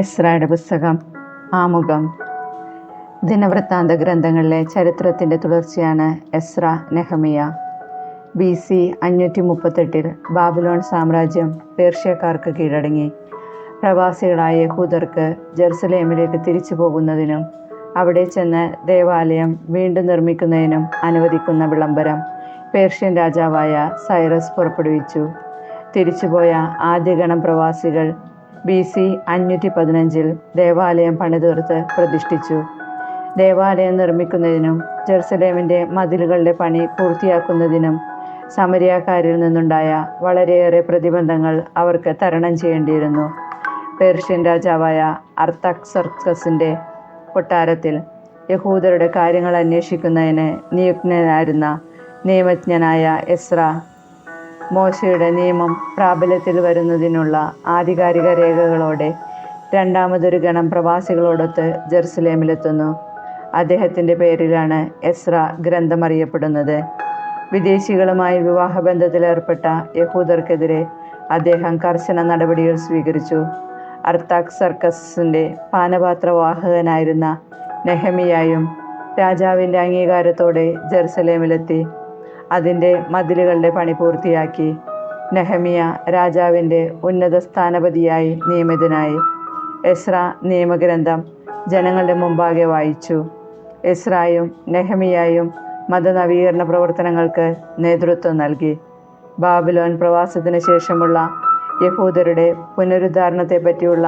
എസ്രായുടെ പുസ്തകം ആമുഖം. ദിനവൃത്താന്ത ഗ്രന്ഥങ്ങളിലെ ചരിത്രത്തിൻ്റെ തുടർച്ചയാണ് എസ്ര നെഹമിയ. BC 538 ബാബിലോൺ സാമ്രാജ്യം പേർഷ്യക്കാർക്ക് കീഴടങ്ങി. പ്രവാസികളായ യഹൂദർക്ക് ജെറുസലേമിലേക്ക് തിരിച്ചു പോകുന്നതിനും അവിടെ ചെന്ന് ദേവാലയം വീണ്ടും നിർമ്മിക്കുന്നതിനും അനുവദിക്കുന്ന വിളംബരം പേർഷ്യൻ രാജാവായ സൈറസ് പുറപ്പെടുവിച്ചു. തിരിച്ചുപോയ ആദ്യഗണം പ്രവാസികൾ BC 515 ദേവാലയം പണിതീർത്ത് പ്രതിഷ്ഠിച്ചു. ദേവാലയം നിർമ്മിക്കുന്നതിനും ജെറുസലേമിൻ്റെ മതിലുകളുടെ പണി പൂർത്തിയാക്കുന്നതിനും സമരിയാക്കാരിൽ നിന്നുണ്ടായ വളരെയേറെ പ്രതിബന്ധങ്ങൾ അവർക്ക് തരണം ചെയ്യേണ്ടിയിരുന്നു. പേർഷ്യൻ രാജാവായ അർത്തക്സർക്സസിൻ്റെ കൊട്ടാരത്തിൽ യഹൂദരുടെ കാര്യങ്ങൾ അന്വേഷിക്കുന്നതിന് നിയുക്തനായിരുന്ന നിയമജ്ഞനായ എസ്ര മോശയുടെ നിയമം പ്രാബല്യത്തിൽ വരുന്നതിനുള്ള ആധികാരിക രേഖകളോടെ രണ്ടാമതൊരു ഗണം പ്രവാസികളോടൊത്ത് ജെറുസലേമിലെത്തുന്നു. അദ്ദേഹത്തിൻ്റെ പേരിലാണ് എസ്ര ഗ്രന്ഥം അറിയപ്പെടുന്നത്. വിദേശികളുമായി വിവാഹബന്ധത്തിലേർപ്പെട്ട യഹൂദർക്കെതിരെ അദ്ദേഹം കർശന നടപടികൾ സ്വീകരിച്ചു. അർത്താക്സർക്കസിൻ്റെ പാനപാത്രവാഹകനായിരുന്ന നെഹമിയായും രാജാവിൻ്റെ അംഗീകാരത്തോടെ ജെറുസലേമിലെത്തി അതിൻ്റെ മതിലുകളുടെ പണി പൂർത്തിയാക്കി. നെഹമിയ രാജാവിൻ്റെ ഉന്നത സ്ഥാനപതിയായി നിയമിതനായി. എസ്ര നിയമഗ്രന്ഥം ജനങ്ങളുടെ മുമ്പാകെ വായിച്ചു. എസ്രായും നെഹമിയായും മതനവീകരണ പ്രവർത്തനങ്ങൾക്ക് നേതൃത്വം നൽകി. ബാബിലോൺ പ്രവാസത്തിന് ശേഷമുള്ള യഹൂദരുടെ പുനരുദ്ധാരണത്തെപ്പറ്റിയുള്ള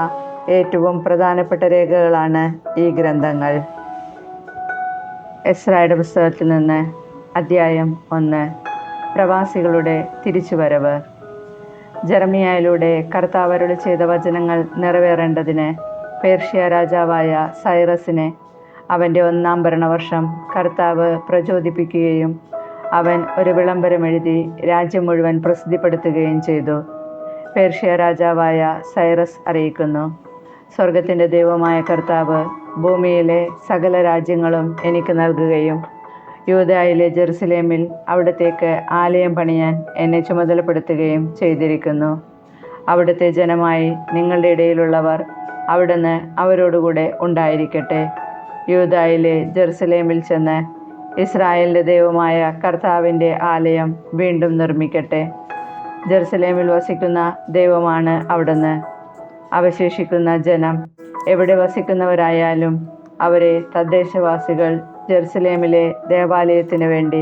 ഏറ്റവും പ്രധാനപ്പെട്ട രേഖകളാണ് ഈ ഗ്രന്ഥങ്ങൾ. എസ്രായുടെ പുസ്തകത്തിൽ നിന്ന് അധ്യായം 1. പ്രവാസികളുടെ തിരിച്ചുവരവ്. ജെറമിയായിലൂടെ കർത്താവ് അരുളി ചെയ്ത വചനങ്ങൾ നിറവേറേണ്ടതിന് പേർഷ്യ രാജാവായ സൈറസിനെ അവൻ്റെ 1-ാം ഭരണവർഷം കർത്താവ് പ്രചോദിപ്പിക്കുകയും അവൻ ഒരു വിളംബരം എഴുതി രാജ്യം മുഴുവൻ പ്രസിദ്ധപ്പെടുത്തുകയും ചെയ്തു. പേർഷ്യ രാജാവായ സൈറസ് അറിയിക്കുന്നു: സ്വർഗത്തിൻ്റെ ദൈവമായ കർത്താവ് ഭൂമിയിലെ സകല രാജ്യങ്ങളും എനിക്ക് നൽകുകയും യൂദായിലെ ജെറുസലേമിൽ അവിടത്തേക്ക് ആലയം പണിയാൻ എന്നെ ചുമതലപ്പെടുത്തുകയും ചെയ്തിരിക്കുന്നു. അവിടുത്തെ ജനമായി നിങ്ങളുടെ ഇടയിലുള്ളവർ അവിടുന്ന് അവരോടുകൂടെ ഉണ്ടായിരിക്കട്ടെ. യൂദായിലെ ജെറുസലേമിൽ ചെന്ന് ഇസ്രായേലിൻ്റെ ദൈവമായ കർത്താവിൻ്റെ ആലയം വീണ്ടും നിർമ്മിക്കട്ടെ. ജെറുസലേമിൽ വസിക്കുന്ന ദൈവമാണ് അവിടുന്ന്. അവശേഷിക്കുന്ന ജനം എവിടെ വസിക്കുന്നവരായാലും അവരെ തദ്ദേശവാസികൾ ജെറുസലേമിലെ ദേവാലയത്തിനു വേണ്ടി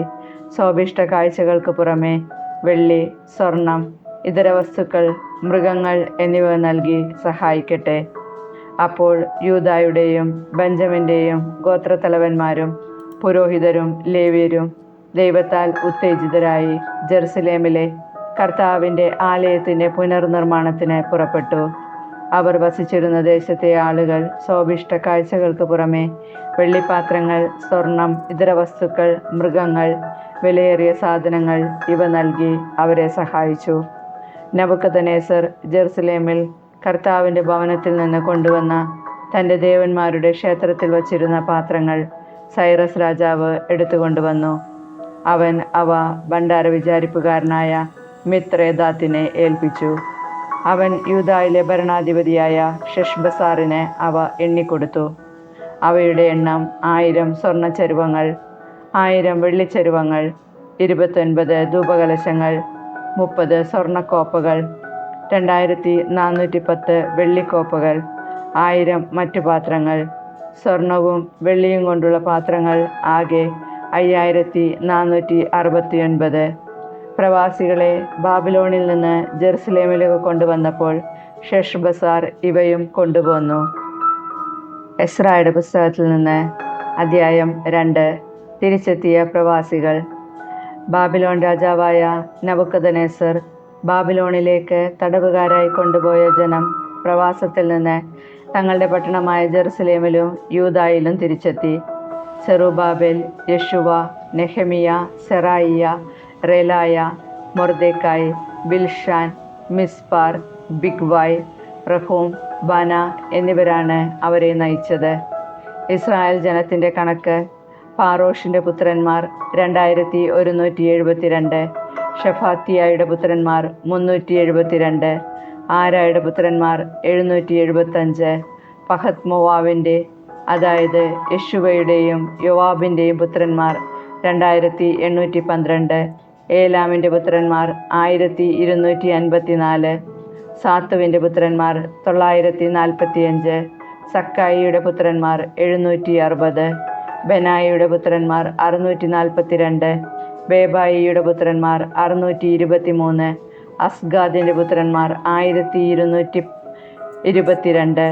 സ്വഭിഷ്ട കാഴ്ചകൾക്ക് പുറമെ വെള്ളി, സ്വർണം, ഇതര വസ്തുക്കൾ, മൃഗങ്ങൾ എന്നിവ നൽകി സഹായിക്കട്ടെ. അപ്പോൾ യൂദായുടെയും ബെഞ്ചമിൻ്റെയും ഗോത്രത്തലവന്മാരും പുരോഹിതരും ലേവ്യരും ദൈവത്താൽ ഉത്തേജിതരായി ജെറുസലേമിലെ കർത്താവിൻ്റെ ആലയത്തിൻ്റെ പുനർനിർമ്മാണത്തിന് പുറപ്പെട്ടു. അവർ വസിച്ചിരുന്ന ദേശത്തെ ആളുകൾ സ്വഭിഷ്ട കാഴ്ചകൾക്ക് പുറമെ വെള്ളിപ്പാത്രങ്ങൾ, സ്വർണം, ഇതര വസ്തുക്കൾ, മൃഗങ്ങൾ, വിലയേറിയ സാധനങ്ങൾ ഇവ നൽകി അവരെ സഹായിച്ചു. നെബൂഖദ്നേസർ ജെറുസലേമിൽ കർത്താവിൻ്റെ ഭവനത്തിൽ നിന്ന് കൊണ്ടുവന്ന തൻ്റെ ദേവന്മാരുടെ ക്ഷേത്രത്തിൽ വച്ചിരുന്ന പാത്രങ്ങൾ സൈറസ് രാജാവ് എടുത്തുകൊണ്ടുവന്നു. അവൻ അവ ഭണ്ഡാര വിചാരിപ്പുകാരനായ മിത്രേദാത്തിനെ ഏൽപ്പിച്ചു. അവൻ യൂദായിലെ ഭരണാധിപതിയായ ഷെഷ്ബസാറിന് അവ എണ്ണിക്കൊടുത്തു. അവയുടെ എണ്ണം 1000 സ്വർണ്ണച്ചരുവങ്ങൾ, 1000 വെള്ളിച്ചരുവങ്ങൾ, 29 ധൂപകലശങ്ങൾ, 30 സ്വർണ്ണക്കോപ്പകൾ, 2410 വെള്ളിക്കോപ്പകൾ, 1000 മറ്റു പാത്രങ്ങൾ. സ്വർണവും വെള്ളിയും കൊണ്ടുള്ള പാത്രങ്ങൾ ആകെ 5469. പ്രവാസികളെ ബാബിലോണിൽ നിന്ന് ജെറുസലേമിലേക്ക് കൊണ്ടുവന്നപ്പോൾ ഷെഷ്ബസാർ ഇവയും കൊണ്ടുപോന്നു. എസ്രായുടെ പുസ്തകത്തിൽ നിന്ന് അധ്യായം 2. തിരിച്ചെത്തിയ പ്രവാസികൾ. ബാബിലോൺ രാജാവായ നെബൂഖദ്നേസർ ബാബിലോണിലേക്ക് തടവുകാരായി കൊണ്ടുപോയ ജനം പ്രവാസത്തിൽ നിന്ന് തങ്ങളുടെ പട്ടണമായ ജെറുസലേമിലും യൂദായിലും തിരിച്ചെത്തി. സെറുബാബേൽ, യെശുവ, നെഹമിയ, സെറായിയ, റെലായ, മൊർദെക്കായ്, ബിൽഷാൻ, മിസ്പാർ, ബിഗ്വായ്, റഹൂം, ബാന എന്നിവരാണ് അവരെ നയിച്ചത്. ഇസ്രായേൽ ജനത്തിൻ്റെ കണക്ക്: പാറോഷിൻ്റെ പുത്രന്മാർ 2172, ഷഫാത്തിയായുടെ പുത്രന്മാർ 372, ആരായുടെ പുത്രന്മാർ 775, പഹത് മോവാബിൻ്റെ, അതായത് യെശുവയുടെയും യോവാബിൻ്റെയും പുത്രന്മാർ 2812. ഏലാമിൻ്റെ പുത്രന്മാർ 1254. സാത്തുവിൻ്റെ പുത്രന്മാർ 945. സക്കായിയുടെ പുത്രന്മാർ 760. ബെനായിയുടെ പുത്രന്മാർ 642. ബേബായിയുടെ പുത്രന്മാർ 623. അസ്ഗാദിൻ്റെ പുത്രന്മാർ 1222.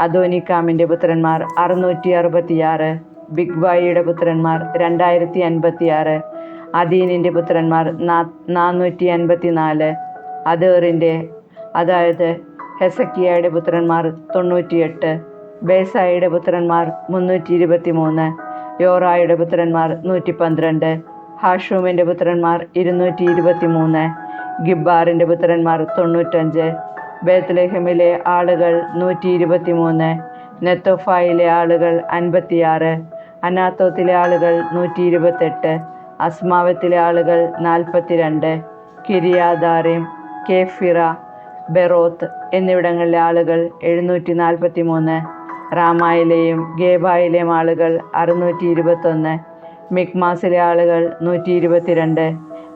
അദോനിക്കാമിൻ്റെ പുത്രന്മാർ 666. ബിഗ്വായിയുടെ പുത്രന്മാർ 2056. അദീനിൻ്റെ പുത്രന്മാർ 454. അദേറിൻ്റെ, അതായത് ഹെസക്കിയയുടെ പുത്രന്മാർ 98. ബേസായിയുടെ പുത്രന്മാർ 323. യോറായുടെ പുത്രന്മാർ 112. ഹാഷൂമിൻ്റെ പുത്രന്മാർ 223. ഗിബ്ബാറിൻ്റെ പുത്രന്മാർ 95. ബേത്ത്ലേഹമിലെ ആളുകൾ 123. നെത്തോഫായിലെ ആളുകൾ 56. അനാത്തോത്തിലെ ആളുകൾ 128. അസ്മാവത്തിലെ ആളുകൾ 42. കിരിയാദാറിം, കേഫിറ, ബെറോത്ത് എന്നിവിടങ്ങളിലെ ആളുകൾ 743. റാമായിലെയും ഗേബായിലെയും ആളുകൾ 621. മിക്മാസിലെ ആളുകൾ 122.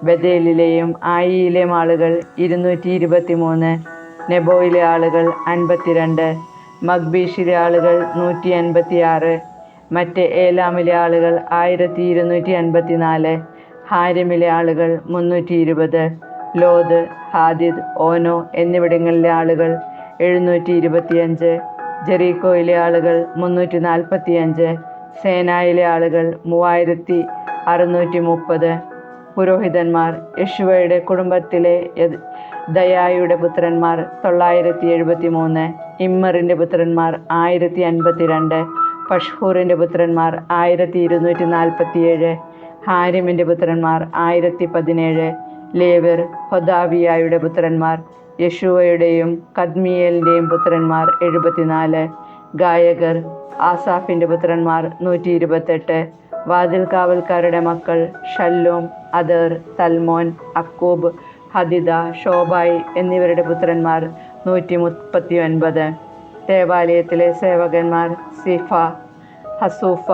ബദേലിലെയും ആയിയിലെയും ആളുകൾ 223. നെബോയിലെ ആളുകൾ 52. മഗ്ബീഷിലെ ആളുകൾ 186. മറ്റ് ഏലാമിലെ ആളുകൾ 1254. ഹാരിമിലെ ആളുകൾ 320. ലോദ്, ഹാദിദ്, ഓനോ എന്നിവിടങ്ങളിലെ ആളുകൾ 725. ജെറീക്കോയിലെ ആളുകൾ 345. സേനായിലെ ആളുകൾ 3630. പുരോഹിതന്മാർ യെശുവയുടെ കുടുംബത്തിലെ ദയായുടെ പുത്രന്മാർ 973. ഇമ്മറിൻ്റെ പുത്രന്മാർ 1052. പഷ്ഹൂറിൻ്റെ പുത്രന്മാർ 1247. ഹാരിമിൻ്റെ പുത്രന്മാർ 1017. ലേവ്യർ ഹൊദാവിയായുടെ പുത്രന്മാർ യെശുവയുടെയും കദ്മിയേലിൻ്റെയും പുത്രന്മാർ 74. ഗായകർ ആസാഫിൻ്റെ പുത്രന്മാർ 128. വാതിൽ കാവൽക്കാരുടെ മക്കൾ ഷല്ലൂം, അദർ, തൽമോൻ, അക്കൂബ്, ഹദിദ, ഷോബായി എന്നിവരുടെ പുത്രന്മാർ 139. ദേവാലയത്തിലെ സേവകന്മാർ സിഫ, ഹസൂഫ,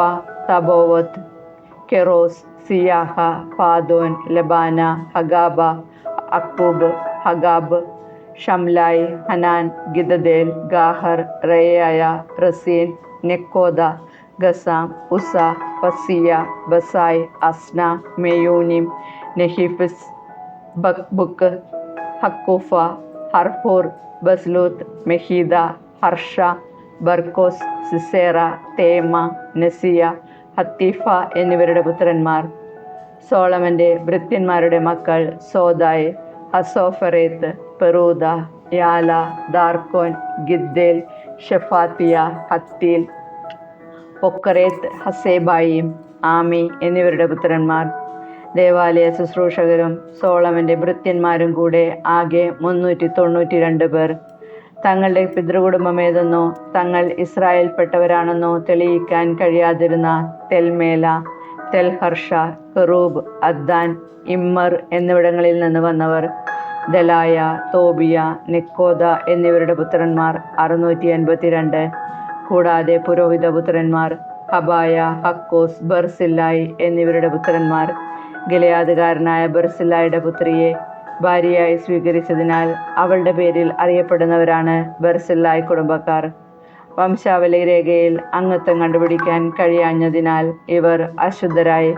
തബോവത്ത്, കെറോസ്, സിയാഹ, പാദോൻ, ലബാന, ഹഗാബ, അക്കൂബ്, ഹഗാബ്, ഷംലായ്, ഹനാൻ, ഗിദദേൽ, ഗാഹർ, റേയായ, റസീൻ, നെക്കോദ, ഗസാം, ഉസ, ഫസിയ, ബസായ്, അസ്ന, മെയൂനിം, നെഹിഫിസ്, ബക്ബുക്ക്, ഹക്കൂഫ, ഹർഫൂർ, ബസ്ലൂത്ത്, മെഹീദ, ഹർഷ, ബർക്കോസ്, സിസേറ, തേമ, നസിയ, ഹത്തീഫ എന്നിവരുടെ പുത്രന്മാർ. സോളമൻ്റെ ഭൃത്യന്മാരുടെ മക്കൾ സോദായ്, ഹസോഫറേത്ത്, പെറൂദ, യാല, ദാർക്കോൻ, ഗിദ്ദേൽ, ഷെഫാത്തിയ, ഹത്തീൽ, പൊക്കറേത്ത്, ഹസേബായിം, ആമി എന്നിവരുടെ പുത്രന്മാർ. ദേവാലയ ശുശ്രൂഷകരും സോളമൻ്റെ ഭൃത്യന്മാരും കൂടെ ആകെ 392 പേർ. തങ്ങളുടെ പിതൃകുടുംബമേതെന്നോ തങ്ങൾ ഇസ്രായേൽപ്പെട്ടവരാണെന്നോ തെളിയിക്കാൻ കഴിയാതിരുന്ന തെൽമേല, തെൽഹർഷ, കെറൂബ്, അദ്ദാൻ, ഇമ്മർ എന്നിവിടങ്ങളിൽ നിന്ന് വന്നവർ. ദലായ, തോബിയ, നെക്കോദ എന്നിവരുടെ പുത്രന്മാർ 682. കൂടാതെ പുരോഹിതപുത്രന്മാർ ഹബായ, ഹക്കോസ്, ബർസില്ലായി എന്നിവരുടെ പുത്രന്മാർ. ഗിലെയാദുകാരനായ ബർസില്ലായുടെ പുത്രിയെ ഭാര്യയായി സ്വീകരിച്ചതിനാൽ അവളുടെ പേരിൽ അറിയപ്പെടുന്നവരാണ് ബർസില്ലായ് കുടുംബക്കാർ. വംശാവലി രേഖയിൽ അംഗത്വം കണ്ടുപിടിക്കാൻ കഴിയാഞ്ഞതിനാൽ ഇവർ അശുദ്ധരായി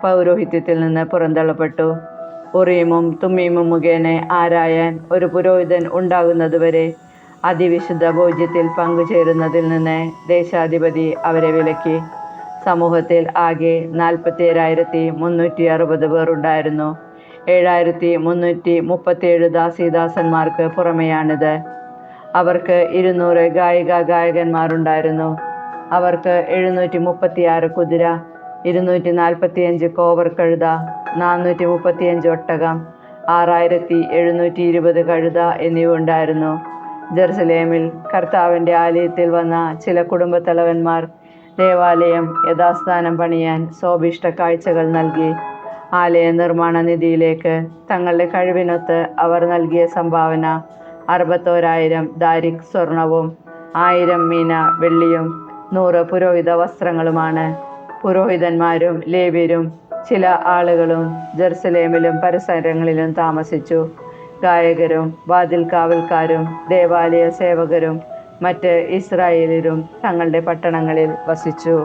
പൗരോഹിത്യത്തിൽ നിന്ന് പുറന്തള്ളപ്പെട്ടു. ഉറീമും തുമ്മീമും മുഖേന ആരായാൻ ഒരു പുരോഹിതൻ ഉണ്ടാകുന്നതുവരെ അതിവിശുദ്ധ ഭോജ്യത്തിൽ പങ്കുചേരുന്നതിൽ നിന്ന് ദേശാധിപതി അവരെ വിലക്കി. സമൂഹത്തിൽ ആകെ 47,360 പേർ ഉണ്ടായിരുന്നു. 7,337 ദാസീദാസന്മാർക്ക് പുറമെയാണിത്. അവർക്ക് 200 ഗായകന്മാരുണ്ടായിരുന്നു. അവർക്ക് 736 കുതിര, 245 കോവർ കഴുത, 435 ഒട്ടകം, 6,720 കഴുത എന്നിവ ഉണ്ടായിരുന്നു. ജെറുസലേമിൽ കർത്താവിൻ്റെ ആലയത്തിൽ വന്ന ചില കുടുംബത്തലവന്മാർ ദേവാലയം യഥാസ്ഥാനം പണിയാൻ സ്വഭിഷ്ട കാഴ്ചകൾ നൽകി. ആലയ നിർമ്മാണ നിധിയിലേക്ക് തങ്ങളുടെ കഴിവിനൊത്ത് അവർ നൽകിയ സംഭാവന 61,000 ദാരിക് സ്വർണവും 1000 മീന വെള്ളിയും 100 പുരോഹിത വസ്ത്രങ്ങളുമാണ്. പുരോഹിതന്മാരും ലേവ്യരും ചില ആളുകളും ജെറുസലേമിലും പരിസരങ്ങളിലും താമസിച്ചു. ഗായകരും വാതിൽ കാവൽക്കാരും ദേവാലയ സേവകരും മറ്റ് ഇസ്രായേലരും തങ്ങളുടെ പട്ടണങ്ങളിൽ വസിച്ചു.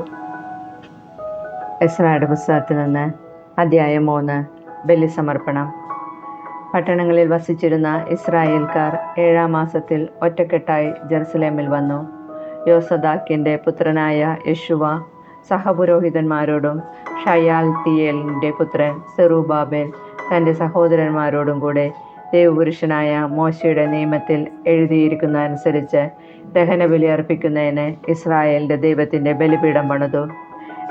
എസ്രായുടെ പുസ്തകത്തിൽ നിന്ന് അധ്യായം 3. ബലിസമർപ്പണം. പട്ടണങ്ങളിൽ വസിച്ചിരുന്ന ഇസ്രായേൽക്കാർ 7-ാം മാസത്തിൽ ഒറ്റക്കെട്ടായി ജെറുസലേമിൽ വന്നു. യോസദാക്കിൻ്റെ പുത്രനായ യെശുവ സഹപുരോഹിതന്മാരോടും ഷയാൽത്തിയേലിൻ്റെ പുത്രൻ സെറുബാബേൽ തൻ്റെ സഹോദരന്മാരോടും കൂടെ ദൈവപുരുഷനായ മോശയുടെ നിയമത്തിൽ എഴുതിയിരിക്കുന്നതനുസരിച്ച് ദഹനബലി അർപ്പിക്കുന്നതിന് ഇസ്രായേലിൻ്റെ ദൈവത്തിൻ്റെ ബലിപീഠം പണിതു.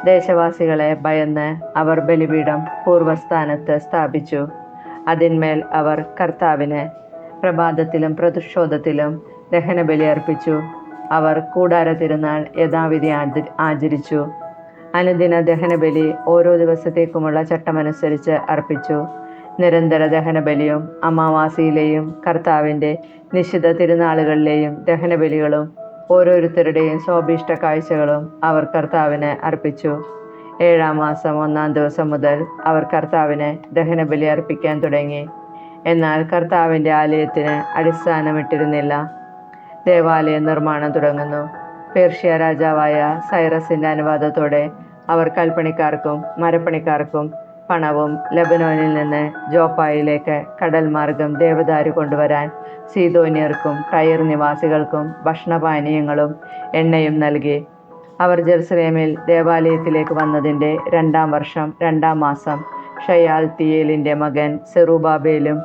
ദേശവാസികളെ ഭയന്ന് അവർ ബലിപീഠം പൂർവ്വസ്ഥാനത്ത് സ്ഥാപിച്ചു. അതിന്മേൽ അവർ കർത്താവിന് പ്രഭാതത്തിലും പ്രതിഷോധത്തിലും ദഹനബലി അർപ്പിച്ചു. അവർ കൂടാര തിരുനാൾ യഥാവിധി ആചരിച്ചു. അനുദിന ദഹനബലി ഓരോ ദിവസത്തേക്കുമുള്ള ചട്ടമനുസരിച്ച് അർപ്പിച്ചു. നിരന്തര ദഹനബലിയും അമാവാസിയിലെയും കർത്താവിൻ്റെ നിശ്ചിത തിരുനാളുകളിലെയും ദഹനബലികളും ഓരോരുത്തരുടെയും സ്വഭീഷ്ട കാഴ്ചകളും അവർ കർത്താവിന് അർപ്പിച്ചു. 7-ാം മാസം 1-ാം ദിവസം മുതൽ അവർ കർത്താവിന് ദഹനബലി അർപ്പിക്കാൻ തുടങ്ങി. എന്നാൽ കർത്താവിൻ്റെ ആലയത്തിന് അടിസ്ഥാനമിട്ടിരുന്നില്ല. ദേവാലയ നിർമ്മാണം തുടങ്ങുന്നു. പേർഷ്യ രാജാവായ സൈറസിൻ്റെ അനുവാദത്തോടെ അവർ കൽപ്പണിക്കാർക്കും മരപ്പണിക്കാർക്കും പണവും ലബനോനിൽ നിന്ന് ജോപ്പായിലേക്ക് കടൽ മാർഗം ദേവദാരു കൊണ്ടുവരാൻ സീദോന്യർക്കും ടയർ നിവാസികൾക്കും ഭക്ഷണപാനീയങ്ങളും എണ്ണയും നൽകി. അവർ ജെറുസലേമിൽ ദേവാലയത്തിലേക്ക് വന്നതിൻ്റെ 2-ാം വർഷം 2-ാം മാസം ഷയാൽത്തിയേലിൻ്റെ മകൻ സെറുബാബേലും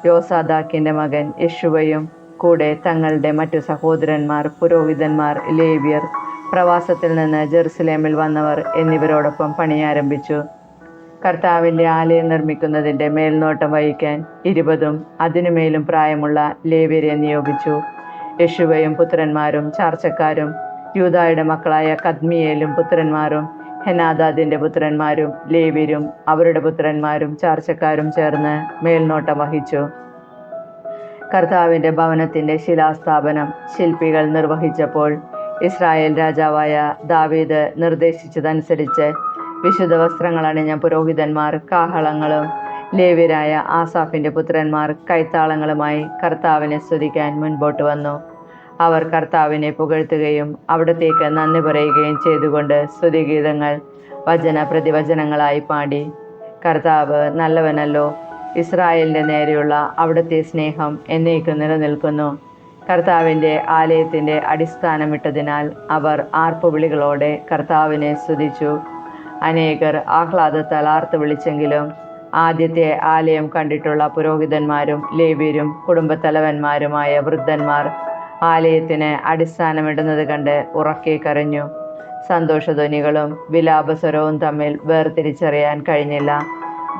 യോസാദാക്കിൻ്റെ മകൻ യെശുവയും കൂടെ തങ്ങളുടെ മറ്റു സഹോദരന്മാർ, പുരോഹിതന്മാർ, ലേവ്യർ, പ്രവാസത്തിൽ നിന്ന് ജെറുസലേമിൽ വന്നവർ എന്നിവരോടൊപ്പം പണിയാരംഭിച്ചു. കർത്താവിൻ്റെ ആലയം നിർമ്മിക്കുന്നതിൻ്റെ മേൽനോട്ടം വഹിക്കാൻ 20-ഉം അതിനുമേലും പ്രായമുള്ള ലേവ്യരെ നിയോഗിച്ചു. യെശുവയും പുത്രന്മാരും ചാർച്ചക്കാരും യൂദായുടെ മക്കളായ കദ്മിയേലും പുത്രന്മാരും ഹെനാദാദിൻ്റെ പുത്രന്മാരും ലേവ്യരും അവരുടെ പുത്രന്മാരും ചാർച്ചക്കാരും ചേർന്ന് മേൽനോട്ടം വഹിച്ചു. കർത്താവിൻ്റെ ഭവനത്തിൻ്റെ ശിലാസ്ഥാപനം ശില്പികൾ നിർവഹിച്ചപ്പോൾ ഇസ്രായേൽ രാജാവായ ദാവീദ് നിർദ്ദേശിച്ചതനുസരിച്ച് വിശുദ്ധ വസ്ത്രങ്ങൾ അണിഞ്ഞ പുരോഹിതന്മാർ കാഹളങ്ങളും ലേവ്യരായ ആസാഫിൻ്റെ പുത്രന്മാർ കൈത്താളങ്ങളുമായി കർത്താവിനെ സ്തുതിക്കാൻ മുൻപോട്ട് വന്നു. അവർ കർത്താവിനെ പുകഴ്ത്തുകയും അവിടത്തേക്ക് നന്ദി പറയുകയും ചെയ്തുകൊണ്ട് സ്തുതിഗീതങ്ങൾ വചന പ്രതിവചനങ്ങളായി പാടി. കർത്താവ് നല്ലവനല്ലോ, ഇസ്രായേലിൻ്റെ നേരെയുള്ള അവിടുത്തെ സ്നേഹം എന്നേക്കും നിലനിൽക്കുന്നു. കർത്താവിൻ്റെ ആലയത്തിൻ്റെ അടിസ്ഥാനമിട്ടതിനാൽ അവർ ആർപ്പുവിളികളോടെ കർത്താവിനെ സ്തുതിച്ചു. അനേകർ ആഹ്ലാദത്താൽ ആർത്തു വിളിച്ചെങ്കിലും ആദ്യത്തെ ആലയം കണ്ടിട്ടുള്ള പുരോഹിതന്മാരും ലേവ്യരും കുടുംബത്തലവന്മാരുമായ വൃദ്ധന്മാർ ആലയത്തിന് അടിസ്ഥാനമിടുന്നത് കണ്ട് ഉറക്കെ കരഞ്ഞു. സന്തോഷധ്വനികളും വിലാപസ്വരവും തമ്മിൽ വേർതിരിച്ചറിയാൻ കഴിഞ്ഞില്ല.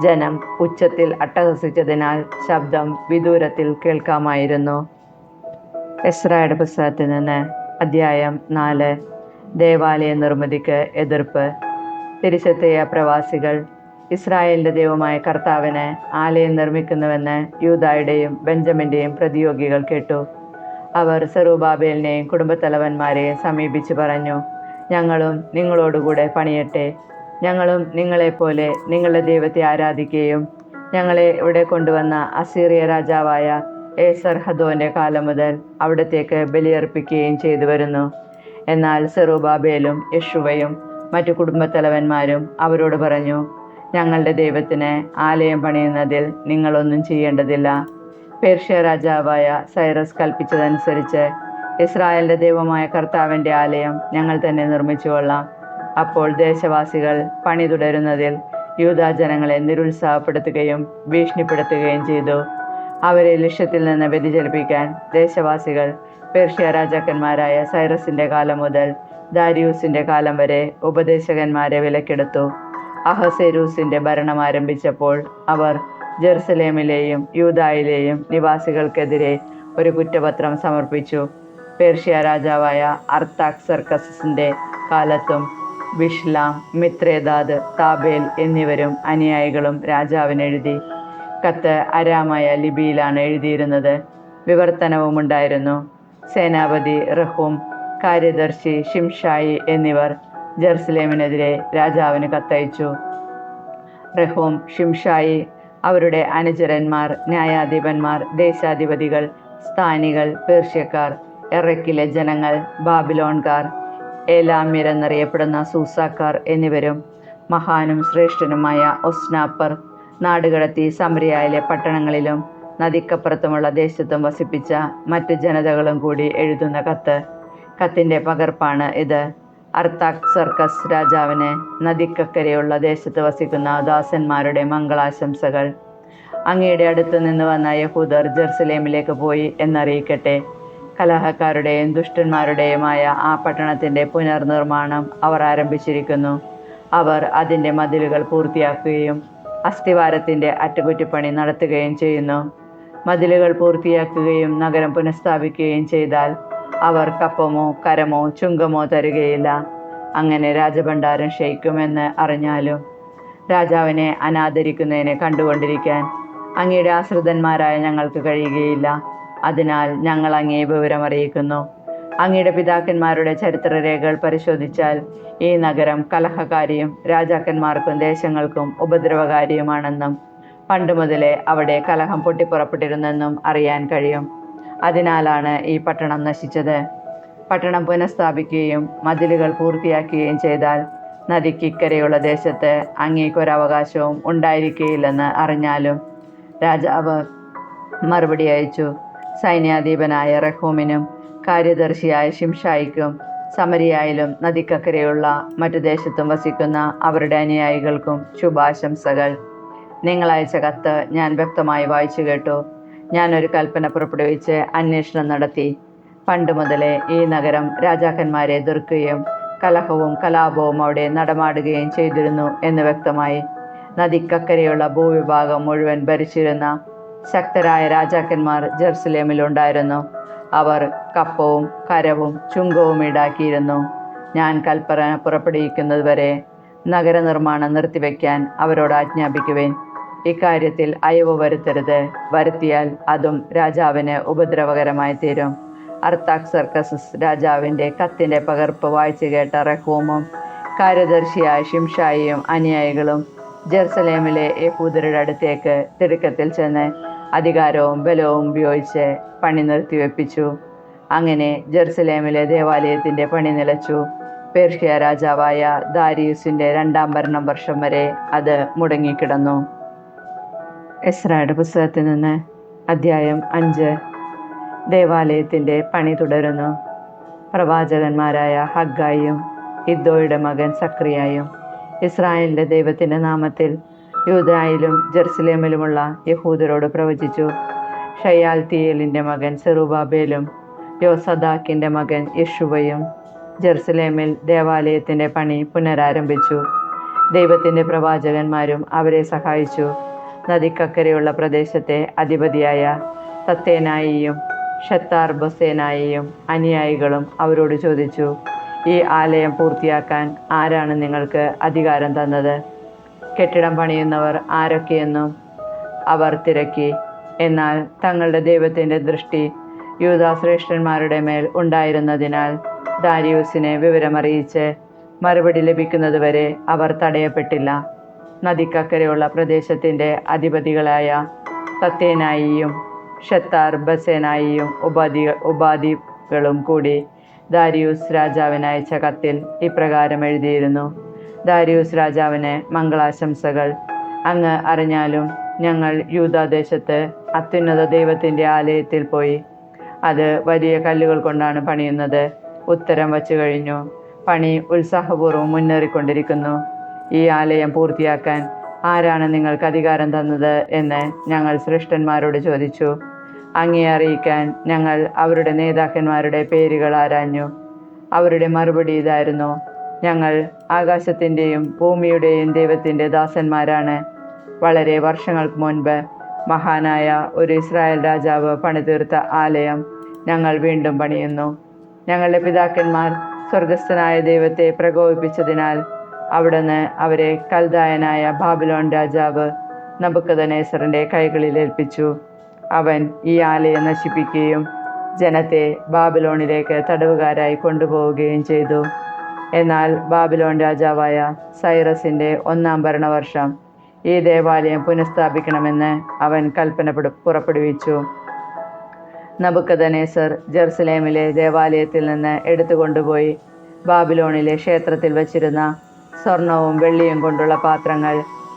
ജനം ഉച്ചത്തിൽ അട്ടഹസിച്ചതിനാൽ ശബ്ദം വിദൂരത്തിൽ കേൾക്കാമായിരുന്നു. എസ്രായുടെ പുസ്തകത്തിൽ നിന്ന് അധ്യായം 4. ദേവാലയ നിർമ്മിതിക്ക് എതിർപ്പ്. തിരിച്ചെത്തിയ പ്രവാസികൾ ഇസ്രായേലിൻ്റെ ദൈവമായ കർത്താവിന് ആലയം നിർമ്മിക്കുന്നുവെന്ന് യൂദായുടെയും ബെഞ്ചമിൻ്റെയും പ്രതിയോഗികൾ കേട്ടു. അവർ സെറുബാബേലിനെയും കുടുംബത്തലവന്മാരെയും സമീപിച്ച് പറഞ്ഞു, ഞങ്ങളും നിങ്ങളോടുകൂടെ പണിയട്ടെ. ഞങ്ങളും നിങ്ങളെപ്പോലെ നിങ്ങളുടെ ദൈവത്തെ ആരാധിക്കുകയും ഞങ്ങളെ ഇവിടെ കൊണ്ടുവന്ന അസീറിയ രാജാവായ ഏസർഹദോൻ്റെ കാലം മുതൽ അവിടത്തേക്ക് ബലിയർപ്പിക്കുകയും ചെയ്തു വരുന്നു. എന്നാൽ സെറുബാബേലും യെശുവയും മറ്റു കുടുംബത്തലവന്മാരും അവരോട് പറഞ്ഞു, ഞങ്ങളുടെ ദൈവത്തിന് ആലയം പണിയുന്നതിൽ നിങ്ങളൊന്നും ചെയ്യേണ്ടതില്ല. പേർഷ്യ രാജാവായ സൈറസ് കൽപ്പിച്ചതനുസരിച്ച് ഇസ്രായേലിൻ്റെ ദൈവമായ കർത്താവിൻ്റെ ആലയം ഞങ്ങൾ തന്നെ നിർമ്മിച്ചുകൊള്ളാം. അപ്പോൾ ദേശവാസികൾ പണി തുടരുന്നതിൽ യൂദാ ജനങ്ങളെ നിരുത്സാഹപ്പെടുത്തുകയും ഭീഷണിപ്പെടുത്തുകയും ചെയ്തു. അവരെ ലക്ഷ്യത്തിൽ നിന്ന് വ്യതിചലിപ്പിക്കാൻ ദേശവാസികൾ പേർഷ്യ രാജാക്കന്മാരായ സൈറസിൻ്റെ കാലം മുതൽ ദാരിയൂസിൻ്റെ കാലം വരെ ഉപദേശകന്മാരെ വിലക്കെടുത്തു. അഹസേരൂസിൻ്റെ ഭരണം ആരംഭിച്ചപ്പോൾ അവർ ജെറുസലേമിലെയും യൂദായിലെയും നിവാസികൾക്കെതിരെ ഒരു കുറ്റപത്രം സമർപ്പിച്ചു. പേർഷ്യ രാജാവായ അർത്താക്സർക്കസിൻ്റെ കാലത്തും ബിഷ്ലാം, മിത്രേദാദ്, താബേൽ എന്നിവരും അനുയായികളും രാജാവിനെഴുതി. കത്ത് അരാമായ ലിപിയിലാണ് എഴുതിയിരുന്നത്. വിവർത്തനവുമുണ്ടായിരുന്നു. സേനാപതി റഹൂം കാര്യദർശി ഷിംഷായി എന്നിവർ ജെറുസലേമിനെതിരെ രാജാവിന് കത്തയച്ചു. റെഹൂം, ഷിംഷായി, അവരുടെ അനുചരന്മാർ, ന്യായാധിപന്മാർ, ദേശാധിപതികൾ, സ്ഥാനികൾ, പേർഷ്യക്കാർ, എറക്കിലെ ജനങ്ങൾ, ബാബിലോൺകാർ, ഏലാമ്യരെന്നറിയപ്പെടുന്ന സൂസാക്കാർ എന്നിവരും മഹാനും ശ്രേഷ്ഠനുമായ ഒസ്നാപ്പർ നാടുകടത്തി സമരിയായിലെ പട്ടണങ്ങളിലും നദിക്കപ്പുറത്തുമുള്ള ദേശത്തും വസിപ്പിച്ച മറ്റ് ജനതകളും കൂടി എഴുതുന്ന കത്ത്. കത്തിൻ്റെ പകർപ്പാണ് ഇത്. അർത്താക്സർക്കസ് രാജാവിന് നദിക്കക്കരെയുള്ള ദേശത്ത് വസിക്കുന്ന ദാസന്മാരുടെ മംഗളാശംസകൾ. അങ്ങയുടെ അടുത്തു നിന്ന് വന്ന യഹൂദർ ജെറുസലേമിലേക്ക് പോയി എന്നറിയിക്കട്ടെ. കലഹക്കാരുടെയും ദുഷ്ടന്മാരുടെയുമായ ആ പട്ടണത്തിൻ്റെ പുനർനിർമ്മാണം അവർ ആരംഭിച്ചിരിക്കുന്നു. അവർ അതിൻ്റെ മതിലുകൾ പൂർത്തിയാക്കുകയും അസ്ഥിവാരത്തിൻ്റെ അറ്റകുറ്റപ്പണി നടത്തുകയും ചെയ്യുന്നു. മതിലുകൾ പൂർത്തിയാക്കുകയും നഗരം പുനഃസ്ഥാപിക്കുകയും ചെയ്താൽ അവർ കപ്പമോ കരമോ ചുങ്കമോ തരുകയില്ല. അങ്ങനെ രാജഭണ്ഡാരം ക്ഷയിക്കുമെന്ന് അറിഞ്ഞാലും രാജാവിനെ അനാദരിക്കുന്നതിനെ കണ്ടുകൊണ്ടിരിക്കാൻ അങ്ങയുടെ ആശ്രിതന്മാരായ ഞങ്ങൾക്ക് കഴിയുകയില്ല. അതിനാൽ ഞങ്ങൾ അങ്ങയെ വിവരമറിയിക്കുന്നു. അങ്ങയുടെ പിതാക്കന്മാരുടെ ചരിത്രരേഖകൾ പരിശോധിച്ചാൽ ഈ നഗരം കലഹകാരിയും രാജാക്കന്മാർക്കും ദേശങ്ങൾക്കും ഉപദ്രവകാരിയുമാണെന്നും പണ്ട് മുതലേ അവിടെ കലഹം പൊട്ടിപ്പുറപ്പെട്ടിരുന്നെന്നും അറിയാൻ കഴിയും. അതിനാലാണ് ഈ പട്ടണം നശിച്ചത്. പട്ടണം പുനഃസ്ഥാപിക്കുകയും മതിലുകൾ പൂർത്തിയാക്കുകയും ചെയ്താൽ നദിക്കിക്കരെയുള്ള ദേശത്ത് അങ്ങേക്കൊരവകാശവും ഉണ്ടായിരിക്കുകയില്ലെന്ന് അറിഞ്ഞാലും രാജാവ് മറുപടി അയച്ചു. സൈന്യാധിപനായ റെഹൂമിനും കാര്യദർശിയായ ഷിംഷായിക്കും സമരിയായിലും നദിക്കക്കരെയുള്ള മറ്റു ദേശത്തും വസിക്കുന്ന അവരുടെ അനുയായികൾക്കും ശുഭാശംസകൾ. നിങ്ങൾ അയച്ച കത്ത് ഞാൻ വ്യക്തമായി വായിച്ചു കേട്ടു. ഞാനൊരു കൽപ്പന പുറപ്പെടുവിച്ച് അന്വേഷണം നടത്തി. പണ്ട് മുതലേ ഈ നഗരം രാജാക്കന്മാരെ എതിർക്കുകയും കലഹവും കലാപവും അവിടെ നടമാടുകയും ചെയ്തിരുന്നു എന്ന് വ്യക്തമായി. നദിക്കക്കരെയുള്ള ഭൂവിഭാഗം മുഴുവൻ ഭരിച്ചിരുന്ന ശക്തരായ രാജാക്കന്മാർ ജെറുസലേമിലുണ്ടായിരുന്നു. അവർ കപ്പവും കരവും ചുങ്കവും ഈടാക്കിയിരുന്നു. ഞാൻ കൽപ്പന പുറപ്പെടുവിക്കുന്നതുവരെ നഗരനിർമ്മാണം നിർത്തിവെക്കാൻ അവരോട് ആജ്ഞാപിക്കുവേൻ. ഇക്കാര്യത്തിൽ അയവ് വരുത്തരുത്. വരുത്തിയാൽ അതും രാജാവിന് ഉപദ്രവകരമായി തീരും. അർത്താക്സർക്കസ് രാജാവിൻ്റെ കത്തിൻ്റെ പകർപ്പ് വായിച്ചു കേട്ട റെഹൂമും കാര്യദർശിയായ ഷിംഷായിയും അനുയായികളും ജെറുസലേമിലെ യഹൂദരുടെ അടുത്തേക്ക് തിടുക്കത്തിൽ ചെന്ന് അധികാരവും ബലവും ഉപയോഗിച്ച് പണി നിർത്തിവെപ്പിച്ചു. അങ്ങനെ ജെറുസലേമിലെ ദേവാലയത്തിൻ്റെ പണി നിലച്ചു. പേർഷ്യ രാജാവായ ദാരിയുസിൻ്റെ 2-ാം ഭരണം വർഷം വരെ അത് മുടങ്ങിക്കിടന്നു. എസ്രായുടെ പുസ്തകത്തിൽ നിന്ന് അധ്യായം 5. ദേവാലയത്തിൻ്റെ പണി തുടരുന്നു. പ്രവാചകന്മാരായ ഹഗ്ഗായിയും ഇദ്ദോയുടെ മകൻ സക്രിയായും ഇസ്രായേലിൻ്റെ ദൈവത്തിൻ്റെ നാമത്തിൽ യൂദായിലും ജെറുസലേമിലുമുള്ള യഹൂദരോട് പ്രവചിച്ചു. ഷയാൽത്തിയേലിൻ്റെ മകൻ സെറുബാബേലും യോസദാക്കിൻ്റെ മകൻ യെശുവയും ജെറുസലേമിൽ ദേവാലയത്തിൻ്റെ പണി പുനരാരംഭിച്ചു. ദൈവത്തിൻ്റെ പ്രവാചകന്മാരും അവരെ സഹായിച്ചു. നദിക്കക്കരെയുള്ള പ്രദേശത്തെ അധിപതിയായ തത്തേനായിയും ഷത്താർ ബൊസേനായിയും അനുയായികളും അവരോട് ചോദിച്ചു, ഈ ആലയം പൂർത്തിയാക്കാൻ ആരാണ് നിങ്ങൾക്ക് അധികാരം തന്നത്? കെട്ടിടം പണിയുന്നവർ ആരൊക്കെയെന്നും അവർ തിരക്കി. എന്നാൽ തങ്ങളുടെ ദൈവത്തിൻ്റെ ദൃഷ്ടി യൂദാശ്രേഷ്ഠന്മാരുടെ മേൽ ഉണ്ടായിരുന്നതിനാൽ ദാരിയൂസിനെ വിവരമറിയിച്ച് മറുപടി ലഭിക്കുന്നതുവരെ അവർ തടയപ്പെട്ടില്ല. നദിക്കക്കരെയുള്ള പ്രദേശത്തിൻ്റെ അധിപതികളായ തത്തേനായിയും ഷത്താർ ബസേനായിയും ഉപാധികളും കൂടി ദാരിയൂസ് രാജാവിന് അയച്ച കത്തിൽ ഇപ്രകാരം എഴുതിയിരുന്നു. ദാരിയൂസ് രാജാവിന് മംഗളാശംസകൾ. അങ്ങ് അറിഞ്ഞാലും ഞങ്ങൾ യൂദാദേശത്ത് അത്യുന്നത ദൈവത്തിൻ്റെ ആലയത്തിൽ പോയി. അത് വലിയ കല്ലുകൾ കൊണ്ടാണ് പണിയുന്നത്. ഉത്തരം വച്ചു കഴിഞ്ഞു. പണി ഉത്സാഹപൂർവ്വം മുന്നേറിക്കൊണ്ടിരിക്കുന്നു. ഈ ആലയം പൂർത്തിയാക്കാൻ ആരാണ് നിങ്ങൾക്ക് അധികാരം തന്നത് എന്ന് ഞങ്ങൾ ശ്രേഷ്ഠന്മാരോട് ചോദിച്ചു. അങ്ങയെ അറിയിക്കാൻ ഞങ്ങൾ അവരുടെ നേതാക്കന്മാരുടെ പേരുകൾ ആരാഞ്ഞു. അവരുടെ മറുപടി ഇതായിരുന്നു: ഞങ്ങൾ ആകാശത്തിൻ്റെയും ഭൂമിയുടെയും ദൈവത്തിൻ്റെ ദാസന്മാരാണ്. വളരെ വർഷങ്ങൾക്ക് മുൻപ് മഹാനായ ഒരു ഇസ്രായേൽ രാജാവ് പണിതീർത്ത ആലയം ഞങ്ങൾ വീണ്ടും പണിയുന്നു. ഞങ്ങളുടെ പിതാക്കന്മാർ സ്വർഗസ്ഥനായ ദൈവത്തെ പ്രകോപിപ്പിച്ചതിനാൽ അവിടുന്ന് അവരെ കൽദായനായ ബാബിലോൺ രാജാവ് നബൂഖദ്നേസറിൻ്റെ കൈകളിൽ ഏൽപ്പിച്ചു. അവൻ ഈ ആലയം നശിപ്പിക്കുകയും ജനത്തെ ബാബിലോണിലേക്ക് തടവുകാരായി കൊണ്ടുപോവുകയും ചെയ്തു. എന്നാൽ ബാബിലോൺ രാജാവായ സൈറസിൻ്റെ 1-ാം ഭരണവർഷം ഈ ദേവാലയം പുനഃസ്ഥാപിക്കണമെന്ന് അവൻ കൽപ്പന പുറപ്പെടുവിച്ചു. നബുക്കദ്നേസർ ജെറുസലേമിലെ ദേവാലയത്തിൽ നിന്ന് എടുത്തുകൊണ്ടുപോയി ബാബിലോണിലെ ക്ഷേത്രത്തിൽ വച്ചിരുന്ന സ്വർണവും വെള്ളിയും കൊണ്ടുള്ള പാത്രങ്ങൾ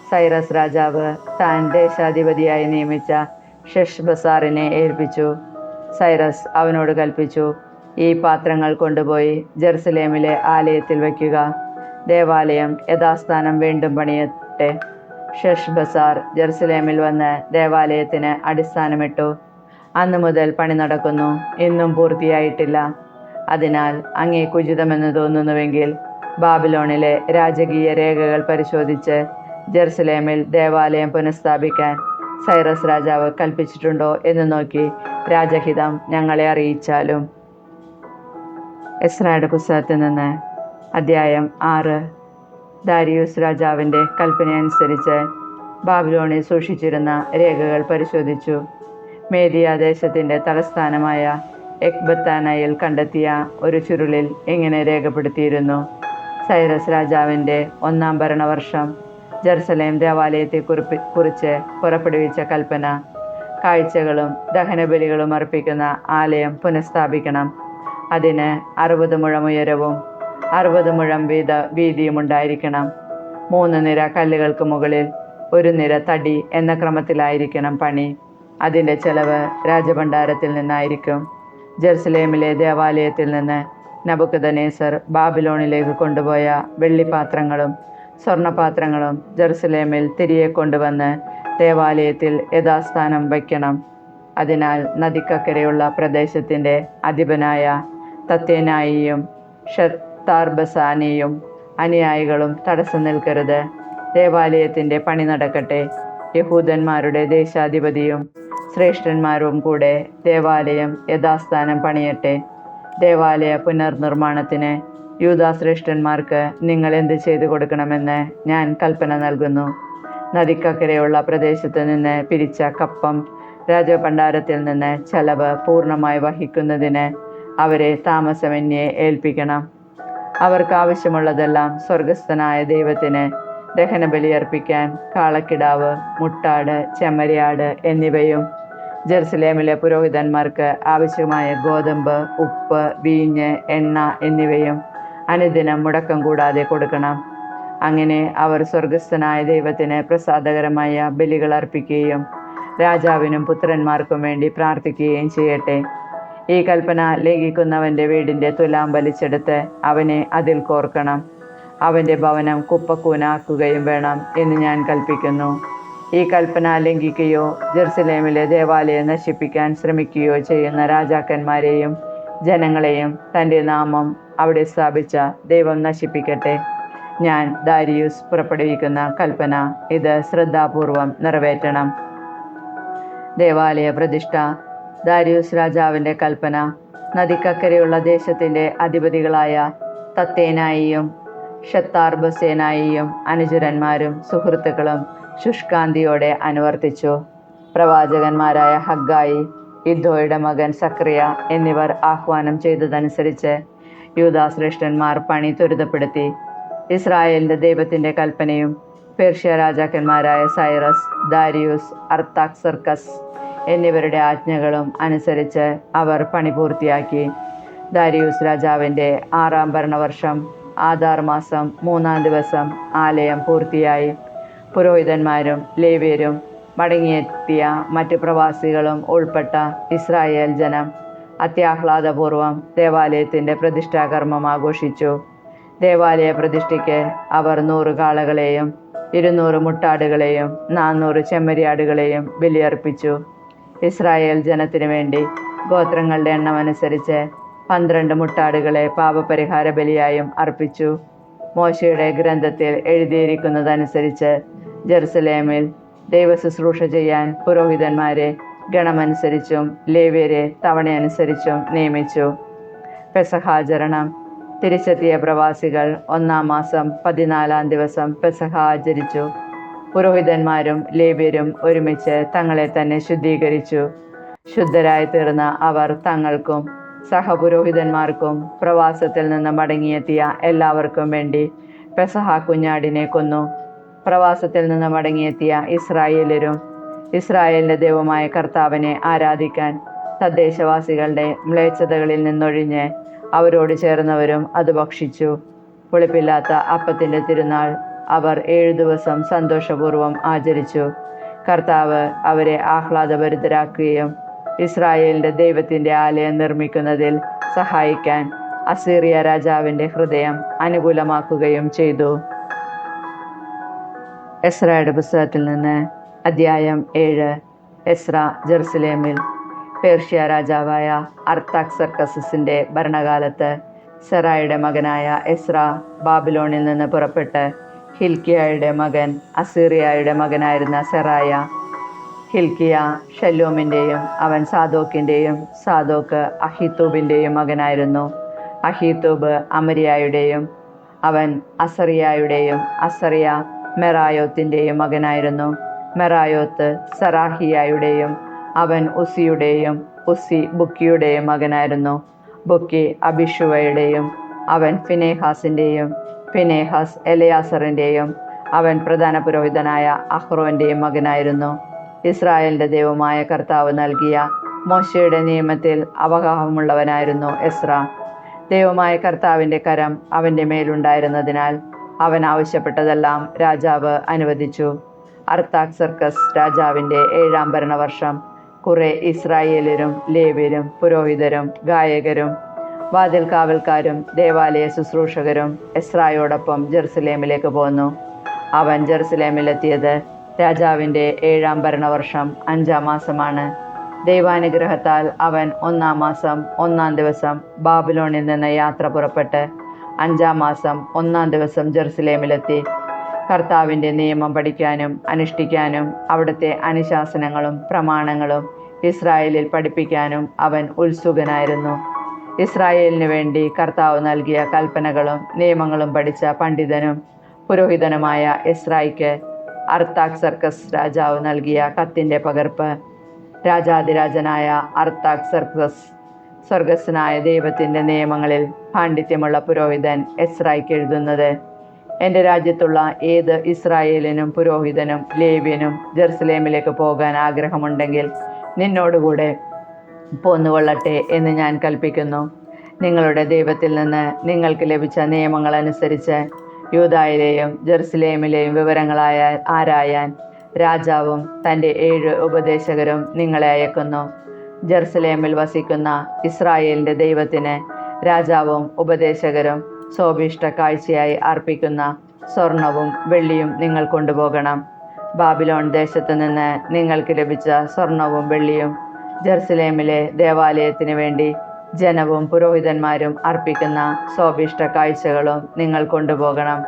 സൈറസ് രാജാവ് താൻ ദേശാധിപതിയായി നിയമിച്ച ഷെഷ്ബസാറിനെ ഏൽപ്പിച്ചു. സൈറസ് അവനോട് കൽപ്പിച്ചു, ഈ പാത്രങ്ങൾ കൊണ്ടുപോയി ജെറുസലേമിലെ ആലയത്തിൽ വയ്ക്കുക. ദേവാലയം യഥാസ്ഥാനം വീണ്ടും പണിയട്ടെ. ഷെഷ്ബസാർ ജെറുസലേമിൽ വന്ന് ദേവാലയത്തിന് അടിസ്ഥാനമിട്ടു. അന്നു മുതൽ പണി നടക്കുന്നു, ഇന്നും പൂർത്തിയായിട്ടില്ല. അതിനാൽ അങ്ങേക്ക് ഉചിതമെന്ന് തോന്നുന്നുവെങ്കിൽ ബാബിലോണിലെ രാജകീയ രേഖകൾ പരിശോധിച്ച് ജെറുസലേമിൽ ദേവാലയം പുനഃസ്ഥാപിക്കാൻ സൈറസ് രാജാവ് കൽപ്പിച്ചിട്ടുണ്ടോ എന്ന് നോക്കി രാജഹിതം ഞങ്ങളെ അറിയിച്ചാലും. എസ്രായുടെ പുസ്തകത്തിൽ നിന്ന് അധ്യായം 6. ദാരിയൂസ് രാജാവിൻ്റെ കൽപ്പനയനുസരിച്ച് ബാബിലോണിൽ സൂക്ഷിച്ചിരുന്ന രേഖകൾ പരിശോധിച്ചു. മേദിയ ദേശത്തിൻ്റെ തലസ്ഥാനമായ എക്ബത്താനയിൽ കണ്ടെത്തിയ ഒരു ചുരുളിൽ ഇങ്ങനെ രേഖപ്പെടുത്തിയിരുന്നു: സൈറസ് രാജാവിൻ്റെ 1-ാം ഭരണവർഷം ജെറുസലേം ദേവാലയത്തെക്കുറിച്ച് പുറപ്പെടുവിച്ച കൽപ്പന. കാഴ്ചകളും ദഹനബലികളും അർപ്പിക്കുന്ന ആലയം പുനഃസ്ഥാപിക്കണം. അതിന് 60 മുഴം ഉയരവും 60 മുഴം വീതിയും ഉണ്ടായിരിക്കണം. 3 നിര കല്ലുകൾക്ക് മുകളിൽ 1 നിര തടി എന്ന ക്രമത്തിലായിരിക്കണം പണി. അതിൻ്റെ ചെലവ് രാജഭണ്ഡാരത്തിൽ നിന്നായിരിക്കും. ജെറുസലേമിലെ ദേവാലയത്തിൽ നിന്ന് നബുക്കദ്നേസർ ബാബിലോണിലേക്ക് കൊണ്ടുപോയ വെള്ളിപ്പാത്രങ്ങളും സ്വർണപാത്രങ്ങളും ജെറുസലേമിൽ തിരികെ കൊണ്ടുവന്ന് ദേവാലയത്തിൽ യഥാസ്ഥാനം വയ്ക്കണം. അതിനാൽ നദിക്കക്കരെയുള്ള പ്രദേശത്തിൻ്റെ അധിപനായ തത്തേനായിയും ഷത്താർബസാനിയും അനുയായികളും തടസ്സം നിൽക്കരുത്. ദേവാലയത്തിൻ്റെ പണി നടക്കട്ടെ. യഹൂദന്മാരുടെ ദേശാധിപതിയും ശ്രേഷ്ഠന്മാരും കൂടെ ദേവാലയം യഥാസ്ഥാനം പണിയട്ടെ. ദേവാലയ പുനർനിർമ്മാണത്തിന് യൂദാശ്രേഷ്ഠന്മാർക്ക് നിങ്ങൾ എന്ത് ചെയ്തു കൊടുക്കണമെന്ന് ഞാൻ കൽപ്പന നൽകുന്നു. നദിക്കക്കരെയുള്ള പ്രദേശത്ത് നിന്ന് പിരിച്ച കപ്പം രാജഭണ്ഡാരത്തിൽ നിന്ന് ചെലവ് പൂർണ്ണമായി വഹിക്കുന്നതിന് അവരെ താമസമന്യേ ഏൽപ്പിക്കണം. അവർക്ക് ആവശ്യമുള്ളതെല്ലാം സ്വർഗസ്ഥനായ ദൈവത്തിന് ദഹനബലി അർപ്പിക്കാൻ കാളക്കിടാവ്, മുട്ടാട്, ചെമ്മരിയാട് എന്നിവയും ജെറുസലേമിലെ പുരോഹിതന്മാർക്ക് ആവശ്യമായ ഗോതമ്പ്, ഉപ്പ്, വീഞ്ഞ്, എണ്ണ എന്നിവയും അനുദിനം മുടക്കം കൂടാതെ കൊടുക്കണം. അങ്ങനെ അവർ സ്വർഗസ്ഥനായ ദൈവത്തിന് പ്രസാദകരമായ ബലികൾ അർപ്പിക്കുകയും രാജാവിനും പുത്രന്മാർക്കും വേണ്ടി പ്രാർത്ഥിക്കുകയും ചെയ്യട്ടെ. ഈ കൽപ്പന ലംഘിക്കുന്നവൻ്റെ വീടിൻ്റെ തുലാം വലിച്ചെടുത്ത് അവനെ അതിൽ കോർക്കണം. അവൻ്റെ ഭവനം കുപ്പക്കൂനാക്കുകയും വേണം എന്ന് ഞാൻ കൽപ്പിക്കുന്നു. ഈ കൽപ്പന ലംഘിക്കുകയോ ജെറുസലേമിലെ ദേവാലയം നശിപ്പിക്കാൻ ശ്രമിക്കുകയോ ചെയ്യുന്ന രാജാക്കന്മാരെയും ജനങ്ങളെയും തൻ്റെ നാമം അവിടെ സ്ഥാപിച്ച ദൈവം നശിപ്പിക്കട്ടെ. ഞാൻ ദാരിയൂസ് പുറപ്പെടുവിക്കുന്ന കൽപ്പന ഇത് ശ്രദ്ധാപൂർവം നിറവേറ്റണം. ദേവാലയ പ്രതിഷ്ഠ. ദാരിയൂസ് രാജാവിൻ്റെ കൽപ്പന. നദിക്കക്കരെയുള്ള ദേശത്തിൻ്റെ അധിപതികളായ തത്തേനായിയും ഷത്താർബസേനായിയും അനുചരന്മാരും സുഹൃത്തുക്കളും ശുഷ്കാന്തിയോടെ അനുവർത്തിച്ചു. പ്രവാചകന്മാരായ ഹഗ്ഗായി, ഇദ്ദോയുടെ മകൻ സക്രിയ എന്നിവർ ആഹ്വാനം ചെയ്തതനുസരിച്ച് യൂദാശ്രേഷ്ഠന്മാർ പണി ത്വരിതപ്പെടുത്തി. ഇസ്രായേലിൻ്റെ ദൈവത്തിൻ്റെ കൽപ്പനയും പേർഷ്യ രാജാക്കന്മാരായ സൈറസ്, ദാരിയൂസ്, അർത്താക്സർക്കസ് എന്നിവരുടെ ആജ്ഞകളും അനുസരിച്ച് അവർ പണി പൂർത്തിയാക്കി. ദാരിയൂസ് രാജാവിൻ്റെ 6-ാം ഭരണവർഷം ആദാർ മാസം 3-ാം ദിവസം ആലയം പൂർത്തിയായി. പുരോഹിതന്മാരും ലേവ്യരും മടങ്ങിയെത്തിയ മറ്റ് പ്രവാസികളും ഉൾപ്പെട്ട ഇസ്രായേൽ ജനം അത്യാഹ്ലാദപൂർവം ദേവാലയത്തിൻ്റെ പ്രതിഷ്ഠാകർമ്മം ആഘോഷിച്ചു. ദേവാലയ പ്രതിഷ്ഠയ്ക്ക് അവർ 100 കാളകളെയും 200 മുട്ടാടുകളെയും 400 ചെമ്മരിയാടുകളെയും ബലിയർപ്പിച്ചു. ഇസ്രായേൽ ജനത്തിനു വേണ്ടി ഗോത്രങ്ങളുടെ എണ്ണമനുസരിച്ച് 12 മുട്ടാടുകളെ പാപപരിഹാര ബലിയായും അർപ്പിച്ചു. മോശയുടെ ഗ്രന്ഥത്തിൽ എഴുതിയിരിക്കുന്നതനുസരിച്ച് ജെറുസലേമിൽ ദൈവശുശ്രൂഷ ചെയ്യാൻ പുരോഹിതന്മാരെ ഗണമനുസരിച്ചും ലേവ്യരെ തവണയനുസരിച്ചും നിയമിച്ചു. പെസഹാചരണം. തിരിച്ചെത്തിയ പ്രവാസികൾ 1-ാം മാസം 14-ാം ദിവസം പെസഹ ആചരിച്ചു. പുരോഹിതന്മാരും ലേവ്യരും ഒരുമിച്ച് തങ്ങളെ തന്നെ ശുദ്ധീകരിച്ചു. ശുദ്ധരായി തീർന്ന അവർ തങ്ങൾക്കും സഹപുരോഹിതന്മാർക്കും പ്രവാസത്തിൽ നിന്ന് മടങ്ങിയെത്തിയ എല്ലാവർക്കും വേണ്ടി പെസഹ കുഞ്ഞാടിനെ കൊന്നു. പ്രവാസത്തിൽ നിന്ന് മടങ്ങിയെത്തിയ ഇസ്രായേലരും ഇസ്രായേലിന്റെ ദൈവമായ കർത്താവിനെ ആരാധിക്കാൻ തദ്ദേശവാസികളുടെ മ്ലേച്ഛതകളിൽ നിന്നൊഴിഞ്ഞ് അവരോട് ചേർന്നവരും അത് ഭക്ഷിച്ചു. പുളിപ്പില്ലാത്ത അപ്പത്തിന്റെ തിരുനാൾ അവർ 7 ദിവസം സന്തോഷപൂർവ്വം ആചരിച്ചു. കർത്താവ് അവരെ ആഹ്ലാദഭരിതരാക്കുകയും ഇസ്രായേലിന്റെ ദൈവത്തിന്റെ ആലയം നിർമ്മിക്കുന്നതിൽ സഹായിക്കാൻ അസീറിയ രാജാവിന്റെ ഹൃദയം അനുകൂലമാക്കുകയും ചെയ്തു. എസ്രയുടെ പുസ്തകത്തിൽ നിന്ന് അധ്യായം 7. എസ്ര ജെറുസലേമിൽ. പേർഷ്യ രാജാവായ അർത്താക്സർക്കസിന്റെ ഭരണകാലത്ത് സെറായുടെ മകനായ എസ്ര ബാബിലോണിൽ നിന്ന് പുറപ്പെട്ട് ഹിൽക്കിയായുടെ മകൻ അസീറിയയുടെ മകനായിരുന്ന സെറായ. ഹിൽക്കിയ ഷല്ലൂമിൻ്റെയും അവൻ സാദോക്കിൻ്റെയും സാദോക്ക് അഹീത്തൂബിൻ്റെയും മകനായിരുന്നു. അഹീത്തൂബ് അമരിയായുടെയും അവൻ അസറിയായുടെയും അസറിയ മെറായോത്തിൻ്റെയും മകനായിരുന്നു. മെറായോത്ത് സറാഹിയായുടെയും അവൻ ഉസിയുടെയും ഉസി ബുക്കിയുടെയും മകനായിരുന്നു. ബുക്കി അബിഷുവയുടെയും അവൻ ഫിനേഹാസിൻ്റെയും ഫിനേഹാസ് എലയാസറിൻ്റെയും അവൻ പ്രധാന പുരോഹിതനായ അഹ്റോൻ്റെയും മകനായിരുന്നു. ഇസ്രായേലിന്റെ ദൈവമായ കർത്താവ് നൽകിയ മോശയുടെ നിയമത്തിൽ അവഗാഹമുള്ളവനായിരുന്നു എസ്ര. ദൈവമായ കർത്താവിന്റെ കരം അവന്റെ മേലുണ്ടായിരുന്നതിനാൽ അവൻ ആവശ്യപ്പെട്ടതെല്ലാം രാജാവ് അനുവദിച്ചു. അർത്താക്സർക്കസ് രാജാവിന്റെ 7-ാം ഭരണവർഷം കുറെ ഇസ്രായേലരും ലേവ്യരും പുരോഹിതരും ഗായകരും വാതിൽ കാവൽക്കാരും ദേവാലയ ശുശ്രൂഷകരും എസ്രായോടൊപ്പം ജെറുസലേമിലേക്ക് പോന്നു. അവൻ ജെറുസലേമിലെത്തിയത് രാജാവിന്റെ 7-ാം ഭരണവർഷം 5-ാം മാസമാണ്. ദൈവാനുഗ്രഹത്താൽ അവൻ 1-ാം മാസം 1-ാം ദിവസം ബാബിലോണിൽ നിന്ന് യാത്ര പുറപ്പെട്ട് 5-ാം മാസം 1-ാം ദിവസം ജെറുസലേമിലെത്തി. കർത്താവിന്റെ നിയമം പഠിക്കാനും അനുഷ്ഠിക്കാനും അവിടുത്തെ അനുശാസനങ്ങളും പ്രമാണങ്ങളും ഇസ്രായേലിൽ പഠിപ്പിക്കാനും അവൻ ഉത്സുകനായിരുന്നു. ഇസ്രായേലിന് വേണ്ടി കർത്താവ് നൽകിയ കൽപ്പനകളും നിയമങ്ങളും പഠിച്ച പണ്ഡിതനും പുരോഹിതനുമായ എസ്രായിക്ക് അർത്താക്സർക്കസ് രാജാവ് നൽകിയ കത്തിന്റെ പകർപ്പ്. രാജാതിരാജനായ അർത്താക്സർക്കസ് സ്വർഗസ്വനായ ദൈവത്തിന്റെ നിയമങ്ങളിൽ പാണ്ഡിത്യമുള്ള പുരോഹിതൻ എസ്രായിക്ക് എഴുതുന്നത്: എൻ്റെ രാജ്യത്തുള്ള ഏത് ഇസ്രായേലിനും പുരോഹിതനും ലേവ്യനും ജെറുസലേമിലേക്ക് പോകാൻ ആഗ്രഹമുണ്ടെങ്കിൽ നിന്നോടുകൂടെ പോന്നുകൊള്ളട്ടെ എന്ന് ഞാൻ കൽപ്പിക്കുന്നു. നിങ്ങളുടെ ദൈവത്തിൽ നിന്ന് നിങ്ങൾക്ക് ലഭിച്ച നിയമങ്ങളനുസരിച്ച് യൂദായിലെയും ജെറുസലേമിലെയും വിവരങ്ങളായ ആരായാൻ രാജാവും തൻ്റെ 7 ഉപദേശകരും നിങ്ങളെ അയക്കുന്നു. ജെറുസലേമിൽ വസിക്കുന്ന ഇസ്രായേലിൻ്റെ ദൈവത്തിന് രാജാവും ഉപദേശകരും ശോഭിഷ്ട കാഴ്ചയായി അർപ്പിക്കുന്ന സ്വർണവും വെള്ളിയും നിങ്ങൾ കൊണ്ടുപോകണം. ബാബിലോൺ ദേശത്തു നിന്ന് നിങ്ങൾക്ക് ലഭിച്ച സ്വർണവും വെള്ളിയും ജെറുസലേമിലെ ദേവാലയത്തിന് വേണ്ടി ജനവും പുരോഹിതന്മാരും അർപ്പിക്കുന്ന ശോഭിഷ്ട കാഴ്ചകളും നിങ്ങൾ കൊണ്ടുപോകണം.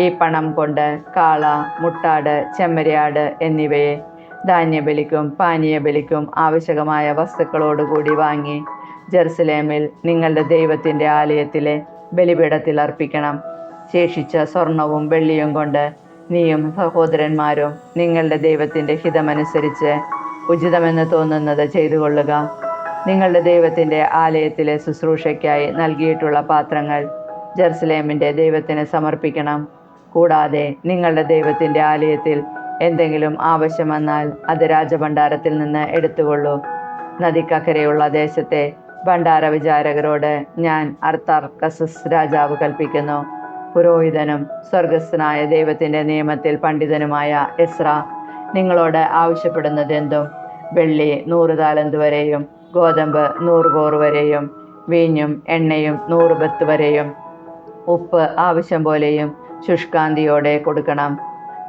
ഈ പണം കൊണ്ട് കാള, മുട്ടാട്, ചെമ്മരിയാട് എന്നിവയെ ധാന്യബലിക്കും പാനീയബലിക്കും ആവശ്യകമായ വസ്തുക്കളോടുകൂടി വാങ്ങി ജെറുസലേമിൽ നിങ്ങളുടെ ദൈവത്തിൻ്റെ ആലയത്തിലെ ബലിപീഠത്തിൽ അർപ്പിക്കണം. ശേഷിച്ച സ്വർണവും വെള്ളിയും കൊണ്ട് നീയും സഹോദരന്മാരും നിങ്ങളുടെ ദൈവത്തിൻ്റെ ഹിതമനുസരിച്ച് ഉചിതമെന്ന് തോന്നുന്നത് ചെയ്തു കൊള്ളുക. നിങ്ങളുടെ ദൈവത്തിൻ്റെ ആലയത്തിലെ ശുശ്രൂഷയ്ക്കായി നൽകിയിട്ടുള്ള പാത്രങ്ങൾ ജെറുസലേമിൻ്റെ ദൈവത്തിന് സമർപ്പിക്കണം. കൂടാതെ നിങ്ങളുടെ ദൈവത്തിൻ്റെ ആലയത്തിൽ എന്തെങ്കിലും ആവശ്യം വന്നാൽ അത് രാജഭണ്ഡാരത്തിൽ നിന്ന് എടുത്തുകൊള്ളൂ. നദിക്കക്കരെയുള്ള ദേശത്തെ ഭണ്ഡാര വിചാരകരോട് ഞാൻ അർത്താക്സർക്കസ് രാജാവ് കൽപ്പിക്കുന്നു. പുരോഹിതനും സ്വർഗസ്ഥനായ ദൈവത്തിൻ്റെ നിയമത്തിൽ പണ്ഡിതനുമായ എസ്ര നിങ്ങളോട് ആവശ്യപ്പെടുന്നതെന്തും വെള്ളി 100 താലന്ത് വരെയും ഗോതമ്പ് 100 കോർ വരെയും വീഞ്ഞും എണ്ണയും 100 ബത്ത് വരെയും ഉപ്പ് ആവശ്യം പോലെയും ശുഷ്കാന്തിയോടെ കൊടുക്കണം.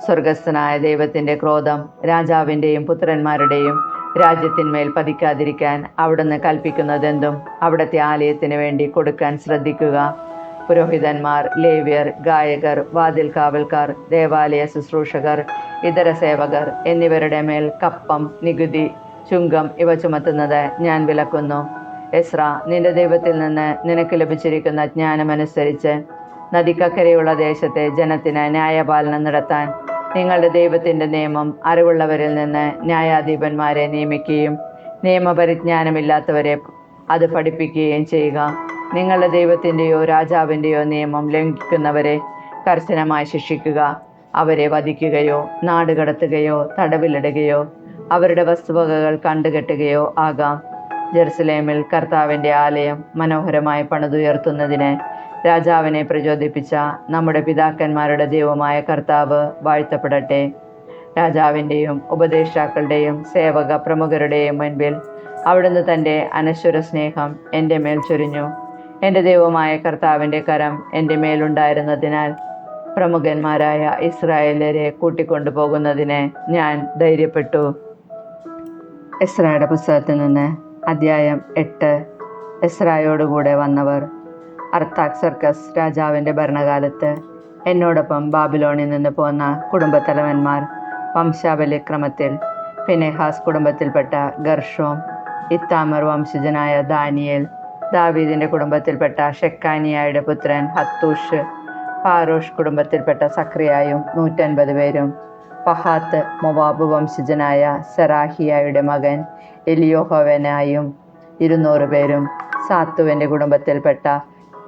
സ്വർഗസ്ഥനായ ദൈവത്തിൻ്റെ ക്രോധം രാജാവിൻ്റെയും പുത്രന്മാരുടെയും രാജ്യത്തിന്മേൽ പതിക്കാതിരിക്കാൻ അവിടുന്ന് കൽപ്പിക്കുന്നതെന്തും അവിടുത്തെ ആലയത്തിന് വേണ്ടി കൊടുക്കാൻ ശ്രദ്ധിക്കുക. പുരോഹിതന്മാർ, ലേവ്യർ, ഗായകർ, വാതിൽ കാവൽക്കാർ, ദേവാലയ ശുശ്രൂഷകർ, ഇതര സേവകർ എന്നിവരുടെ മേൽ കപ്പം, നികുതി, ചുങ്കം ഇവ ചുമത്തുന്നത് ഞാൻ വിലക്കുന്നു. എസ്ര, നിന്റെ ദൈവത്തിൽ നിന്ന് നിനക്ക് ലഭിച്ചിരിക്കുന്ന ജ്ഞാനമനുസരിച്ച് നദിക്കക്കരെയുള്ള ദേശത്തെ ജനത്തിന് ന്യായപാലനം നടത്താൻ നിങ്ങളുടെ ദൈവത്തിൻ്റെ നിയമം അറിവുള്ളവരിൽ നിന്ന് ന്യായാധിപന്മാരെ നിയമിക്കുകയും നിയമപരിജ്ഞാനമില്ലാത്തവരെ അത് പഠിപ്പിക്കുകയും ചെയ്യുക. നിങ്ങളുടെ ദൈവത്തിൻ്റെയോ രാജാവിൻ്റെയോ നിയമം ലംഘിക്കുന്നവരെ കർശനമായി ശിക്ഷിക്കുക. അവരെ വധിക്കുകയോ നാടുകടത്തുകയോ തടവിലിടുകയോ അവരുടെ വസ്തുവകകൾ കണ്ടുകെട്ടുകയോ ആകാം. ജെറുസലേമിൽ കർത്താവിൻ്റെ ആലയം മനോഹരമായി പണിതുയർത്തുന്നതിന് രാജാവിനെ പ്രചോദിപ്പിച്ച നമ്മുടെ പിതാക്കന്മാരുടെ ദൈവമായ കർത്താവ് വാഴ്ത്തപ്പെടട്ടെ. രാജാവിൻ്റെയും ഉപദേഷ്ടാക്കളുടെയും സേവക പ്രമുഖരുടെയും മുൻപിൽ അവിടുന്ന് തൻ്റെ അനശ്വര സ്നേഹം എൻ്റെ മേൽ ചൊരിഞ്ഞു. എൻ്റെ ദൈവമായ കർത്താവിൻ്റെ കരം എൻ്റെ മേലുണ്ടായിരുന്നതിനാൽ പ്രമുഖന്മാരായ ഇസ്രായേലരെ കൂട്ടിക്കൊണ്ടുപോകുന്നതിന് ഞാൻ ധൈര്യപ്പെട്ടു. എസ്രായുടെ പുസ്തകത്തിൽ നിന്ന് അധ്യായം 8. എസ്രായോടുകൂടെ വന്നവർ. അർത്താക്സർക്കസ് രാജാവിൻ്റെ ഭരണകാലത്ത് എന്നോടൊപ്പം ബാബിലോണിൽ നിന്ന് പോന്ന കുടുംബത്തലവന്മാർ വംശാവലിക്രമത്തിൽ ഫിനെഹാസ് കുടുംബത്തിൽപ്പെട്ട ഗർഷോം, ഇത്താമർ വംശജനായ ദാനിയേൽ, ദാവീദിൻ്റെ കുടുംബത്തിൽപ്പെട്ട ഷെക്കാനിയായുടെ പുത്രൻ ഹത്തൂഷ്, പാരോഷ് കുടുംബത്തിൽപ്പെട്ട സക്രിയായും 150 പേരും, പഹാത്ത് മൊവാബ് വംശജനായ സെറാഹിയായുടെ മകൻ എലിയോഹവനായും 200 പേരും, സാത്തുവിൻ്റെ കുടുംബത്തിൽപ്പെട്ട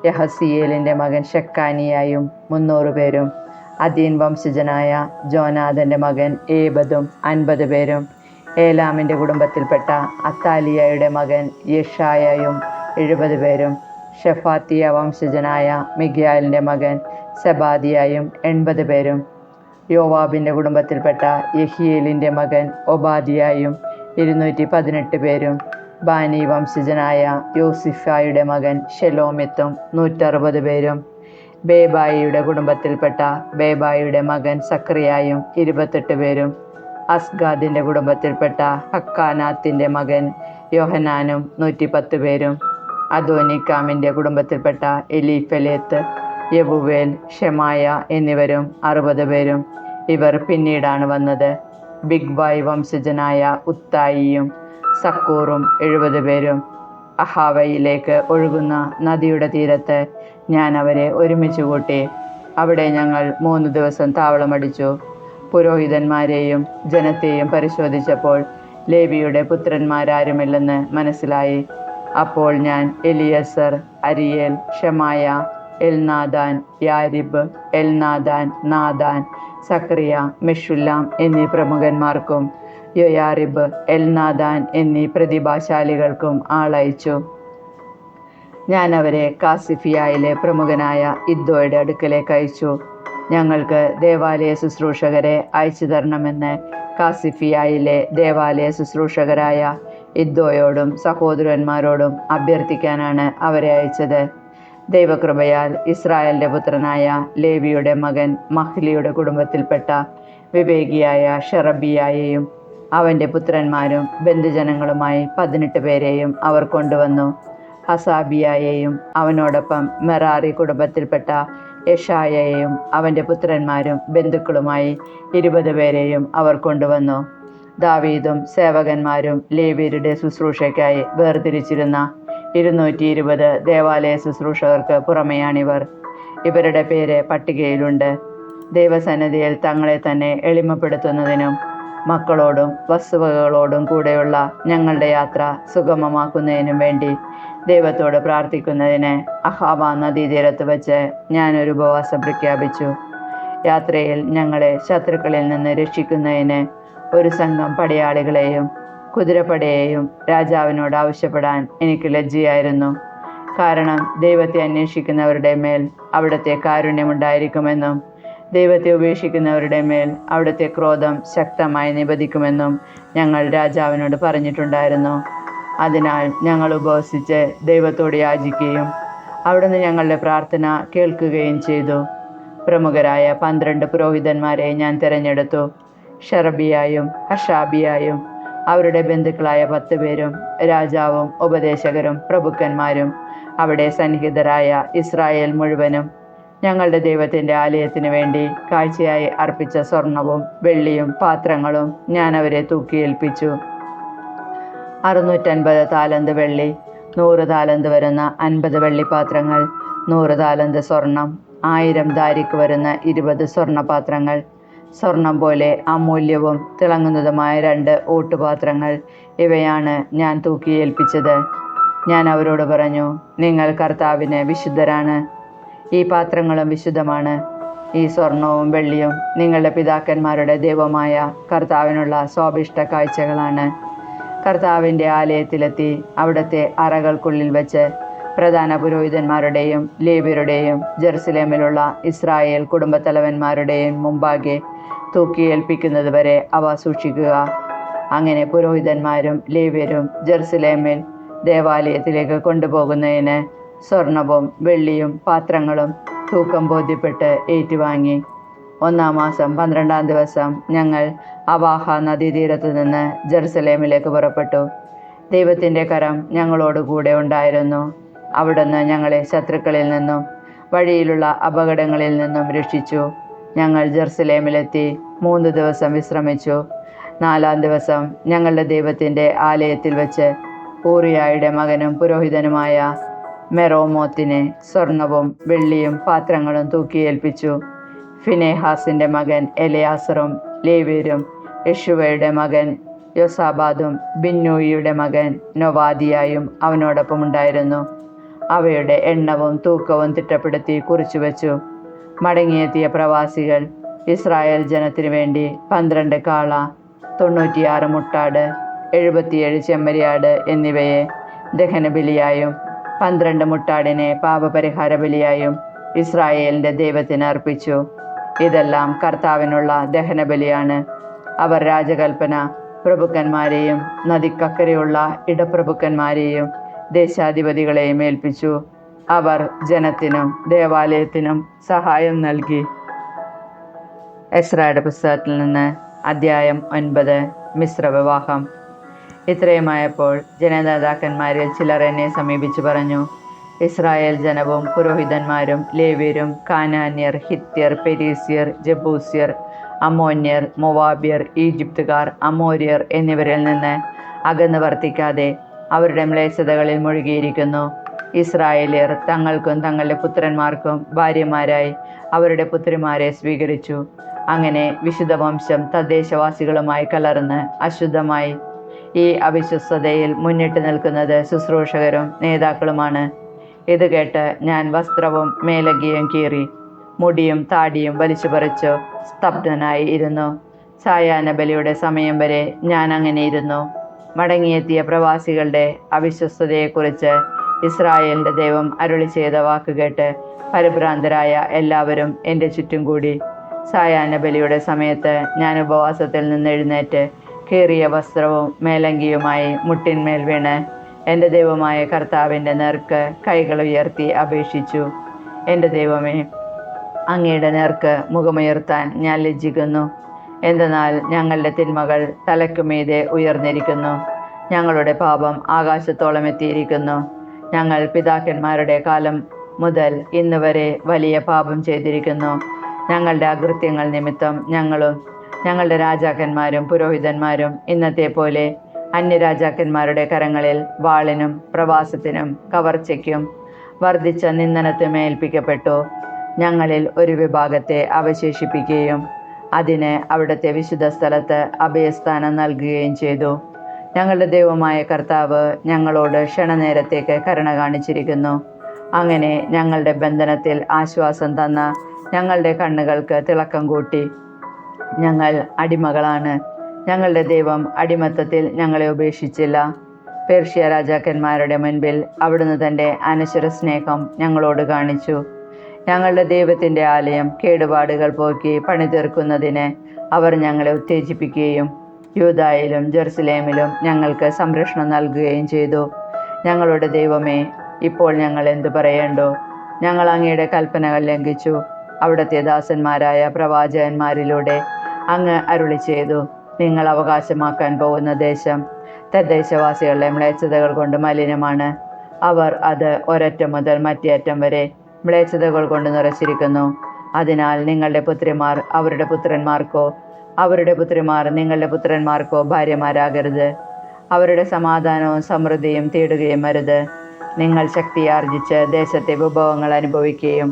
യഹസിയേലിൻ്റെ മകൻ ഷെക്കാനിയായും 300 പേരും, അദീൻ വംശജനായ ജോനാഥൻ്റെ മകൻ ഏബദും 50 പേരും, ഏലാമിൻ്റെ കുടുംബത്തിൽപ്പെട്ട അത്താലിയയുടെ മകൻ യെഷായയും 70 പേരും, ഷെഫാത്തിയ വംശജനായ മിഗ്യാലിൻ്റെ മകൻ സെബാദിയായും 80 പേരും, യോവാബിൻ്റെ കുടുംബത്തിൽപ്പെട്ട യഹിയേലിൻ്റെ മകൻ ഒബാദിയായും 218 പേരും, ബാനി വംശജനായ യോസിഫായുടെ മകൻ ഷെലോമിത്തും 160 പേരും, ബേബായിയുടെ കുടുംബത്തിൽപ്പെട്ട ബേബായിയുടെ മകൻ സക്രിയായും 28 പേരും, അസ്ഗാദിൻ്റെ കുടുംബത്തിൽപ്പെട്ട ഹക്കാനാത്തിൻ്റെ മകൻ യോഹനാനും 110 പേരും, അദോനിക്കാമിൻ്റെ കുടുംബത്തിൽപ്പെട്ട എലീഫലേത്ത്, യബുവേൽ, ഷെമായ എന്നിവരും 60 പേരും. ഇവർ പിന്നീടാണ് വന്നത്. ബിഗ്വായ് വംശജനായ ഉത്തായിയും സക്കൂറും 70 പേരും. അഹാവയിലേക്ക് ഒഴുകുന്ന നദിയുടെ തീരത്ത് ഞാൻ അവരെ ഒരുമിച്ച് കൂട്ടി. അവിടെ ഞങ്ങൾ 3 ദിവസം താവളമടിച്ചു. പുരോഹിതന്മാരെയും ജനത്തെയും പരിശോധിച്ചപ്പോൾ ലേവിയുടെ പുത്രന്മാരാരുമില്ലെന്ന് മനസ്സിലായി. അപ്പോൾ ഞാൻ എലിയസർ, അരിയേൽ, ഷെമായ, എൽനാദാൻ, യാരിബ്, എൽനാദാൻ, നാദാൻ, സക്രിയ, മെഷുല്ലാം എന്നീ പ്രമുഖന്മാർക്കും യോയാരിബ്, എൽനാദാൻ എന്നീ പ്രതിഭാശാലികൾക്കും ആളയച്ചു. ഞാൻ അവരെ കാസിഫിയായിലെ പ്രമുഖനായ ഇദ്ദോയുടെ അടുക്കലേക്ക് അയച്ചു. ഞങ്ങൾക്ക് ദേവാലയ ശുശ്രൂഷകരെ അയച്ചു തരണമെന്ന് കാസിഫിയായിലെ ദേവാലയ ശുശ്രൂഷകരായ ഇദ്ദോയോടും സഹോദരന്മാരോടും അഭ്യർത്ഥിക്കാനാണ് അവരെ അയച്ചത്. ദൈവകൃപയാൽ ഇസ്രായേലിൻ്റെ പുത്രനായ ലേവിയുടെ മകൻ മഹ്ലിയുടെ കുടുംബത്തിൽപ്പെട്ട വിവേകിയായ ഷെറബിയായെയും അവൻ്റെ പുത്രന്മാരും ബന്ധുജനങ്ങളുമായി 18 പേരെയും അവർ കൊണ്ടുവന്നു. ഹസാബിയായെയും അവനോടൊപ്പം മെറാറി കുടുംബത്തിൽപ്പെട്ട യെഷായയെയും അവൻ്റെ പുത്രന്മാരും ബന്ധുക്കളുമായി 20 പേരെയും അവർ കൊണ്ടുവന്നു. ദാവീദും സേവകന്മാരും ലേവ്യരുടെ ശുശ്രൂഷയ്ക്കായി വേർതിരിച്ചിരുന്ന 220 ദേവാലയ ശുശ്രൂഷകർക്ക് പുറമെയാണിവർ. ഇവരുടെ പേര് പട്ടികയിലുണ്ട്. ദൈവസന്നിധിയിൽ തങ്ങളെ തന്നെ എളിമപ്പെടുത്തുന്നതിനും മക്കളോടും വസ്തുവകകളോടും കൂടെയുള്ള ഞങ്ങളുടെ യാത്ര സുഗമമാക്കുന്നതിനും വേണ്ടി ദൈവത്തോട് പ്രാർത്ഥിക്കുന്നതിന് അഹാവ നദീതീരത്ത് വച്ച് ഞാനൊരു ഉപവാസം പ്രഖ്യാപിച്ചു. യാത്രയിൽ ഞങ്ങളെ ശത്രുക്കളിൽ നിന്ന് രക്ഷിക്കുന്നതിന് ഒരു സംഘം പടയാളികളെയും കുതിരപ്പടയെയും രാജാവിനോട് ആവശ്യപ്പെടാൻ എനിക്ക് ലജ്ജയായിരുന്നു. കാരണം ദൈവത്തെ അന്വേഷിക്കുന്നവരുടെ മേൽ അവിടുത്തെ കാരുണ്യമുണ്ടായിരിക്കുമെന്നും ദൈവത്തെ ഉപേക്ഷിക്കുന്നവരുടെ മേൽ അവിടുത്തെ ക്രോധം ശക്തമായി നിബദിക്കുമെന്നും ഞങ്ങൾ രാജാവിനോട് പറഞ്ഞിട്ടുണ്ടായിരുന്നു. അതിനാൽ ഞങ്ങൾ ഉപവസിച്ച് ദൈവത്തോട് യാചിക്കുകയും അവിടുന്ന് ഞങ്ങളുടെ പ്രാർത്ഥന കേൾക്കുകയും ചെയ്തു. പ്രമുഖരായ 12 പുരോഹിതന്മാരെ ഞാൻ തിരഞ്ഞെടുത്തു. ഷെറബിയായും ഹഷാബിയായും അവരുടെ ബന്ധുക്കളായ 10 പേരും രാജാവും ഉപദേശകരും പ്രഭുക്കന്മാരും അവിടെ സന്നിഹിതരായ ഇസ്രായേൽ മുഴുവനും ഞങ്ങളുടെ ദൈവത്തിൻ്റെ ആലയത്തിന് വേണ്ടി കാഴ്ചയായി അർപ്പിച്ച സ്വർണവും വെള്ളിയും പാത്രങ്ങളും ഞാൻ അവരെ തൂക്കിയേൽപ്പിച്ചു. 650 താലന്ത് വെള്ളി, 100 താലന്ത് വരുന്ന 50 വെള്ളിപ്പാത്രങ്ങൾ, 100 താലന്ത് സ്വർണം, 1000 ദാരിക്ക് വരുന്ന 20 സ്വർണ്ണപാത്രങ്ങൾ, സ്വർണം പോലെ അമൂല്യവും തിളങ്ങുന്നതുമായ 2 ഊട്ടുപാത്രങ്ങൾ ഇവയാണ് ഞാൻ തൂക്കിയേൽപ്പിച്ചത്. ഞാൻ അവരോട് പറഞ്ഞു, നിങ്ങൾ കർത്താവിന് വിശുദ്ധരാണ്. ഈ പാത്രങ്ങളും വിശുദ്ധമാണ്. ഈ സ്വർണവും വെള്ളിയും നിങ്ങളുടെ പിതാക്കന്മാരുടെ ദൈവമായ കർത്താവിനുള്ള സ്വാഭിഷ്ട കാഴ്ചകളാണ്. കർത്താവിൻ്റെ ആലയത്തിലെത്തി അവിടുത്തെ അറകൾക്കുള്ളിൽ വെച്ച് പ്രധാന പുരോഹിതന്മാരുടെയും ലേവ്യരുടെയും ജെറുസലേമിലുള്ള ഇസ്രായേൽ കുടുംബത്തലവന്മാരുടെയും മുമ്പാകെ തൂക്കിയേൽപ്പിക്കുന്നത് വരെ അവ സൂക്ഷിക്കുക. അങ്ങനെ പുരോഹിതന്മാരും ലേവ്യരും ജെറുസലേമിൽ ദേവാലയത്തിലേക്ക് കൊണ്ടുപോകുന്നതിന് സ്വർണവും വെള്ളിയും പാത്രങ്ങളും തൂക്കം ബോധ്യപ്പെട്ട് ഏറ്റുവാങ്ങി. 1-ാം മാസം 12-ാം ദിവസം ഞങ്ങൾ അവാഹ നദീതീരത്തു നിന്ന് ജെറുസലേമിലേക്ക് പുറപ്പെട്ടു. ദൈവത്തിൻ്റെ കരം ഞങ്ങളോടുകൂടെ ഉണ്ടായിരുന്നു. അവിടുന്ന് ഞങ്ങളെ ശത്രുക്കളിൽ നിന്നും വഴിയിലുള്ള അപകടങ്ങളിൽ നിന്നും രക്ഷിച്ചു. ഞങ്ങൾ ജെറുസലേമിലെത്തി 3 ദിവസം വിശ്രമിച്ചു. 4-ാം ദിവസം ഞങ്ങളുടെ ദൈവത്തിൻ്റെ ആലയത്തിൽ വെച്ച് ഊറിയായുടെ മകനും പുരോഹിതനുമായ മെറോമോത്തിനെ സ്വർണവും വെള്ളിയും പാത്രങ്ങളും തൂക്കിയേൽപ്പിച്ചു. ഫിനെഹാസിൻ്റെ മകൻ എലയാസറും ലേവ്യരും യെശുവയുടെ മകൻ യോസാബാദും ബിന്നൂയിയുടെ മകൻ നൊവാദിയായും അവനോടൊപ്പം ഉണ്ടായിരുന്നു. അവയുടെ എണ്ണവും തൂക്കവും തിട്ടപ്പെടുത്തി കുറിച്ചുവെച്ചു. മടങ്ങിയെത്തിയ പ്രവാസികൾ ഇസ്രായേൽ ജനത്തിനു വേണ്ടി 12 കാള, 96 മുട്ടാട്, 77 ചെമ്മരിയാട് എന്നിവയെ ദഹനബലിയായും 12 മുട്ടാടിനെ പാപപരിഹാര ബലിയായും ഇസ്രായേലിൻ്റെ ദൈവത്തിന് അർപ്പിച്ചു. ഇതെല്ലാം കർത്താവിനുള്ള ദഹനബലിയാണ്. അവർ രാജകൽപ്പന പ്രഭുക്കന്മാരെയും നദിക്കക്കരെയുള്ള ഇടപ്രഭുക്കന്മാരെയും ദേശാധിപതികളെയും ഏൽപ്പിച്ചു. അവർ ജനത്തിനും ദേവാലയത്തിനും സഹായം നൽകി. എസ്രായുടെ പുസ്തകത്തിൽ നിന്ന് അധ്യായം 9. മിശ്രവിവാഹം. ഇത്രയുമായപ്പോൾ ജനനേതാക്കന്മാരിൽ ചിലർ എന്നെ സമീപിച്ചു പറഞ്ഞു, ഇസ്രായേൽ ജനവും പുരോഹിതന്മാരും ലേവ്യരും കാനാന്യർ, ഹിത്യർ, പെരീസ്യർ, ജബൂസ്യർ, അമ്മോന്യർ, മൊവാബ്യർ, ഈജിപ്തുകാർ, അമോര്യർ എന്നിവരിൽ നിന്ന് അകന്ന് വർത്തിക്കാതെ അവരുടെ മ്ലേച്ഛതകളിൽ മുഴുകിയിരിക്കുന്നു. ഇസ്രായേലിയർ തങ്ങൾക്കും തങ്ങളുടെ പുത്രന്മാർക്കും ഭാര്യമാരായി അവരുടെ പുത്രിമാരെ സ്വീകരിച്ചു. അങ്ങനെ വിശുദ്ധ വംശം തദ്ദേശവാസികളുമായി കലർന്ന് അശുദ്ധമായി. ഈ അവിശ്വസ്തതയിൽ മുന്നിട്ട് നിൽക്കുന്നത് ശുശ്രൂഷകരും നേതാക്കളുമാണ്. ഇത് കേട്ട് ഞാൻ വസ്ത്രവും മേലങ്കിയും കീറി മുടിയും താടിയും വലിച്ചുപറിച്ചു സ്തബ്ധനായി ഇരുന്നു. സായാഹ്ന ബലിയുടെ സമയം വരെ ഞാൻ അങ്ങനെ ഇരുന്നു. മടങ്ങിയെത്തിയ പ്രവാസികളുടെ അവിശ്വസ്തതയെക്കുറിച്ച് ഇസ്രായേലിൻ്റെ ദൈവം അരുളി ചെയ്ത വാക്കുകേട്ട് പരിഭ്രാന്തരായ എല്ലാവരും എൻ്റെ ചുറ്റും കൂടി. സായാഹ്ന ബലിയുടെ സമയത്ത് ഞാൻ ഉപവാസത്തിൽ നിന്ന് എഴുന്നേറ്റ് കീറിയ വസ്ത്രവും മേലങ്കിയുമായി മുട്ടിന്മേൽ വീണ് എൻ്റെ ദൈവമായ കർത്താവിൻ്റെ നേർക്ക് കൈകൾ ഉയർത്തി അപേക്ഷിച്ചു. എൻ്റെ ദൈവമേ, അങ്ങയുടെ നേർക്ക് മുഖമുയർത്താൻ ഞാൻ ലജ്ജിക്കുന്നു. എന്തെന്നാൽ ഞങ്ങളുടെ തിന്മകൾ തലയ്ക്കുമീതെ ഉയർന്നിരിക്കുന്നു. ഞങ്ങളുടെ പാപം ആകാശത്തോളം എത്തിയിരിക്കുന്നു. ഞങ്ങൾ പിതാക്കന്മാരുടെ കാലം മുതൽ ഇന്ന് വരെ വലിയ പാപം ചെയ്തിരിക്കുന്നു. ഞങ്ങളുടെ അകൃത്യങ്ങൾ നിമിത്തം ഞങ്ങളും ഞങ്ങളുടെ രാജാക്കന്മാരും പുരോഹിതന്മാരും ഇന്നത്തെ പോലെ അന്യരാജാക്കന്മാരുടെ കരങ്ങളിൽ വാളിനും പ്രവാസത്തിനും കവർച്ചയ്ക്കും വർദ്ധിച്ച നിന്ദനത്തിനും ഏൽപ്പിക്കപ്പെട്ടു. ഞങ്ങളിൽ ഒരു വിഭാഗത്തെ അവശേഷിപ്പിക്കുകയും അതിന് അവിടുത്തെ വിശുദ്ധ സ്ഥലത്ത് അഭയസ്ഥാനം നൽകുകയും ചെയ്തു. ഞങ്ങളുടെ ദൈവമായ കർത്താവ് ഞങ്ങളോട് ക്ഷണനേരത്തേക്ക് കരുണ കാണിച്ചിരിക്കുന്നു. അങ്ങനെ ഞങ്ങളുടെ ബന്ധനത്തിൽ ആശ്വാസം തന്ന ഞങ്ങളുടെ കണ്ണുകൾക്ക് തിളക്കം കൂട്ടി. ഞങ്ങൾ അടിമകളാണ്. ഞങ്ങളുടെ ദൈവം അടിമത്തത്തിൽ ഞങ്ങളെ ഉപേക്ഷിച്ചില്ല. പേർഷ്യ രാജാക്കന്മാരുടെ മുൻപിൽ അവിടുന്ന് തൻ്റെ അനശ്വര സ്നേഹം ഞങ്ങളോട് കാണിച്ചു. ഞങ്ങളുടെ ദൈവത്തിൻ്റെ ആലയം കേടുപാടുകൾ പോക്കി പണിതീർക്കുന്നതിന് അവർ ഞങ്ങളെ ഉത്തേജിപ്പിക്കുകയും യൂദായിലും ജെറുസലേമിലും ഞങ്ങൾക്ക് സംരക്ഷണം നൽകുകയും ചെയ്തു. ഞങ്ങളുടെ ദൈവമേ, ഇപ്പോൾ ഞങ്ങൾ എന്തു പറയേണ്ടു? ഞങ്ങൾ അങ്ങയുടെ കൽപ്പനകൾ ലംഘിച്ചു. അവിടുത്തെ ദാസന്മാരായ പ്രവാചകന്മാരിലൂടെ അങ്ങ് അരുളി ചെയ്തു, നിങ്ങൾ അവകാശമാക്കാൻ പോകുന്ന ദേശം തദ്ദേശവാസികളുടെ മ്ലേച്ഛതകൾ കൊണ്ട് മലിനമാണ്. അവർ അത് ഒരറ്റം മുതൽ മറ്റേ അറ്റം വരെ മ്ലേച്ഛതകൾ കൊണ്ട് നിറച്ചിരിക്കുന്നു. അതിനാൽ നിങ്ങളുടെ പുത്രിമാർ അവരുടെ പുത്രന്മാർക്കോ അവരുടെ പുത്രിമാർ നിങ്ങളുടെ പുത്രന്മാർക്കോ ഭാര്യമാരാകരുത്. അവരുടെ സമാധാനവും സമൃദ്ധിയും തേടുകയും അരുത്. നിങ്ങൾ ശക്തിയാർജിച്ച് ദേശത്തെ വിഭവങ്ങൾ അനുഭവിക്കുകയും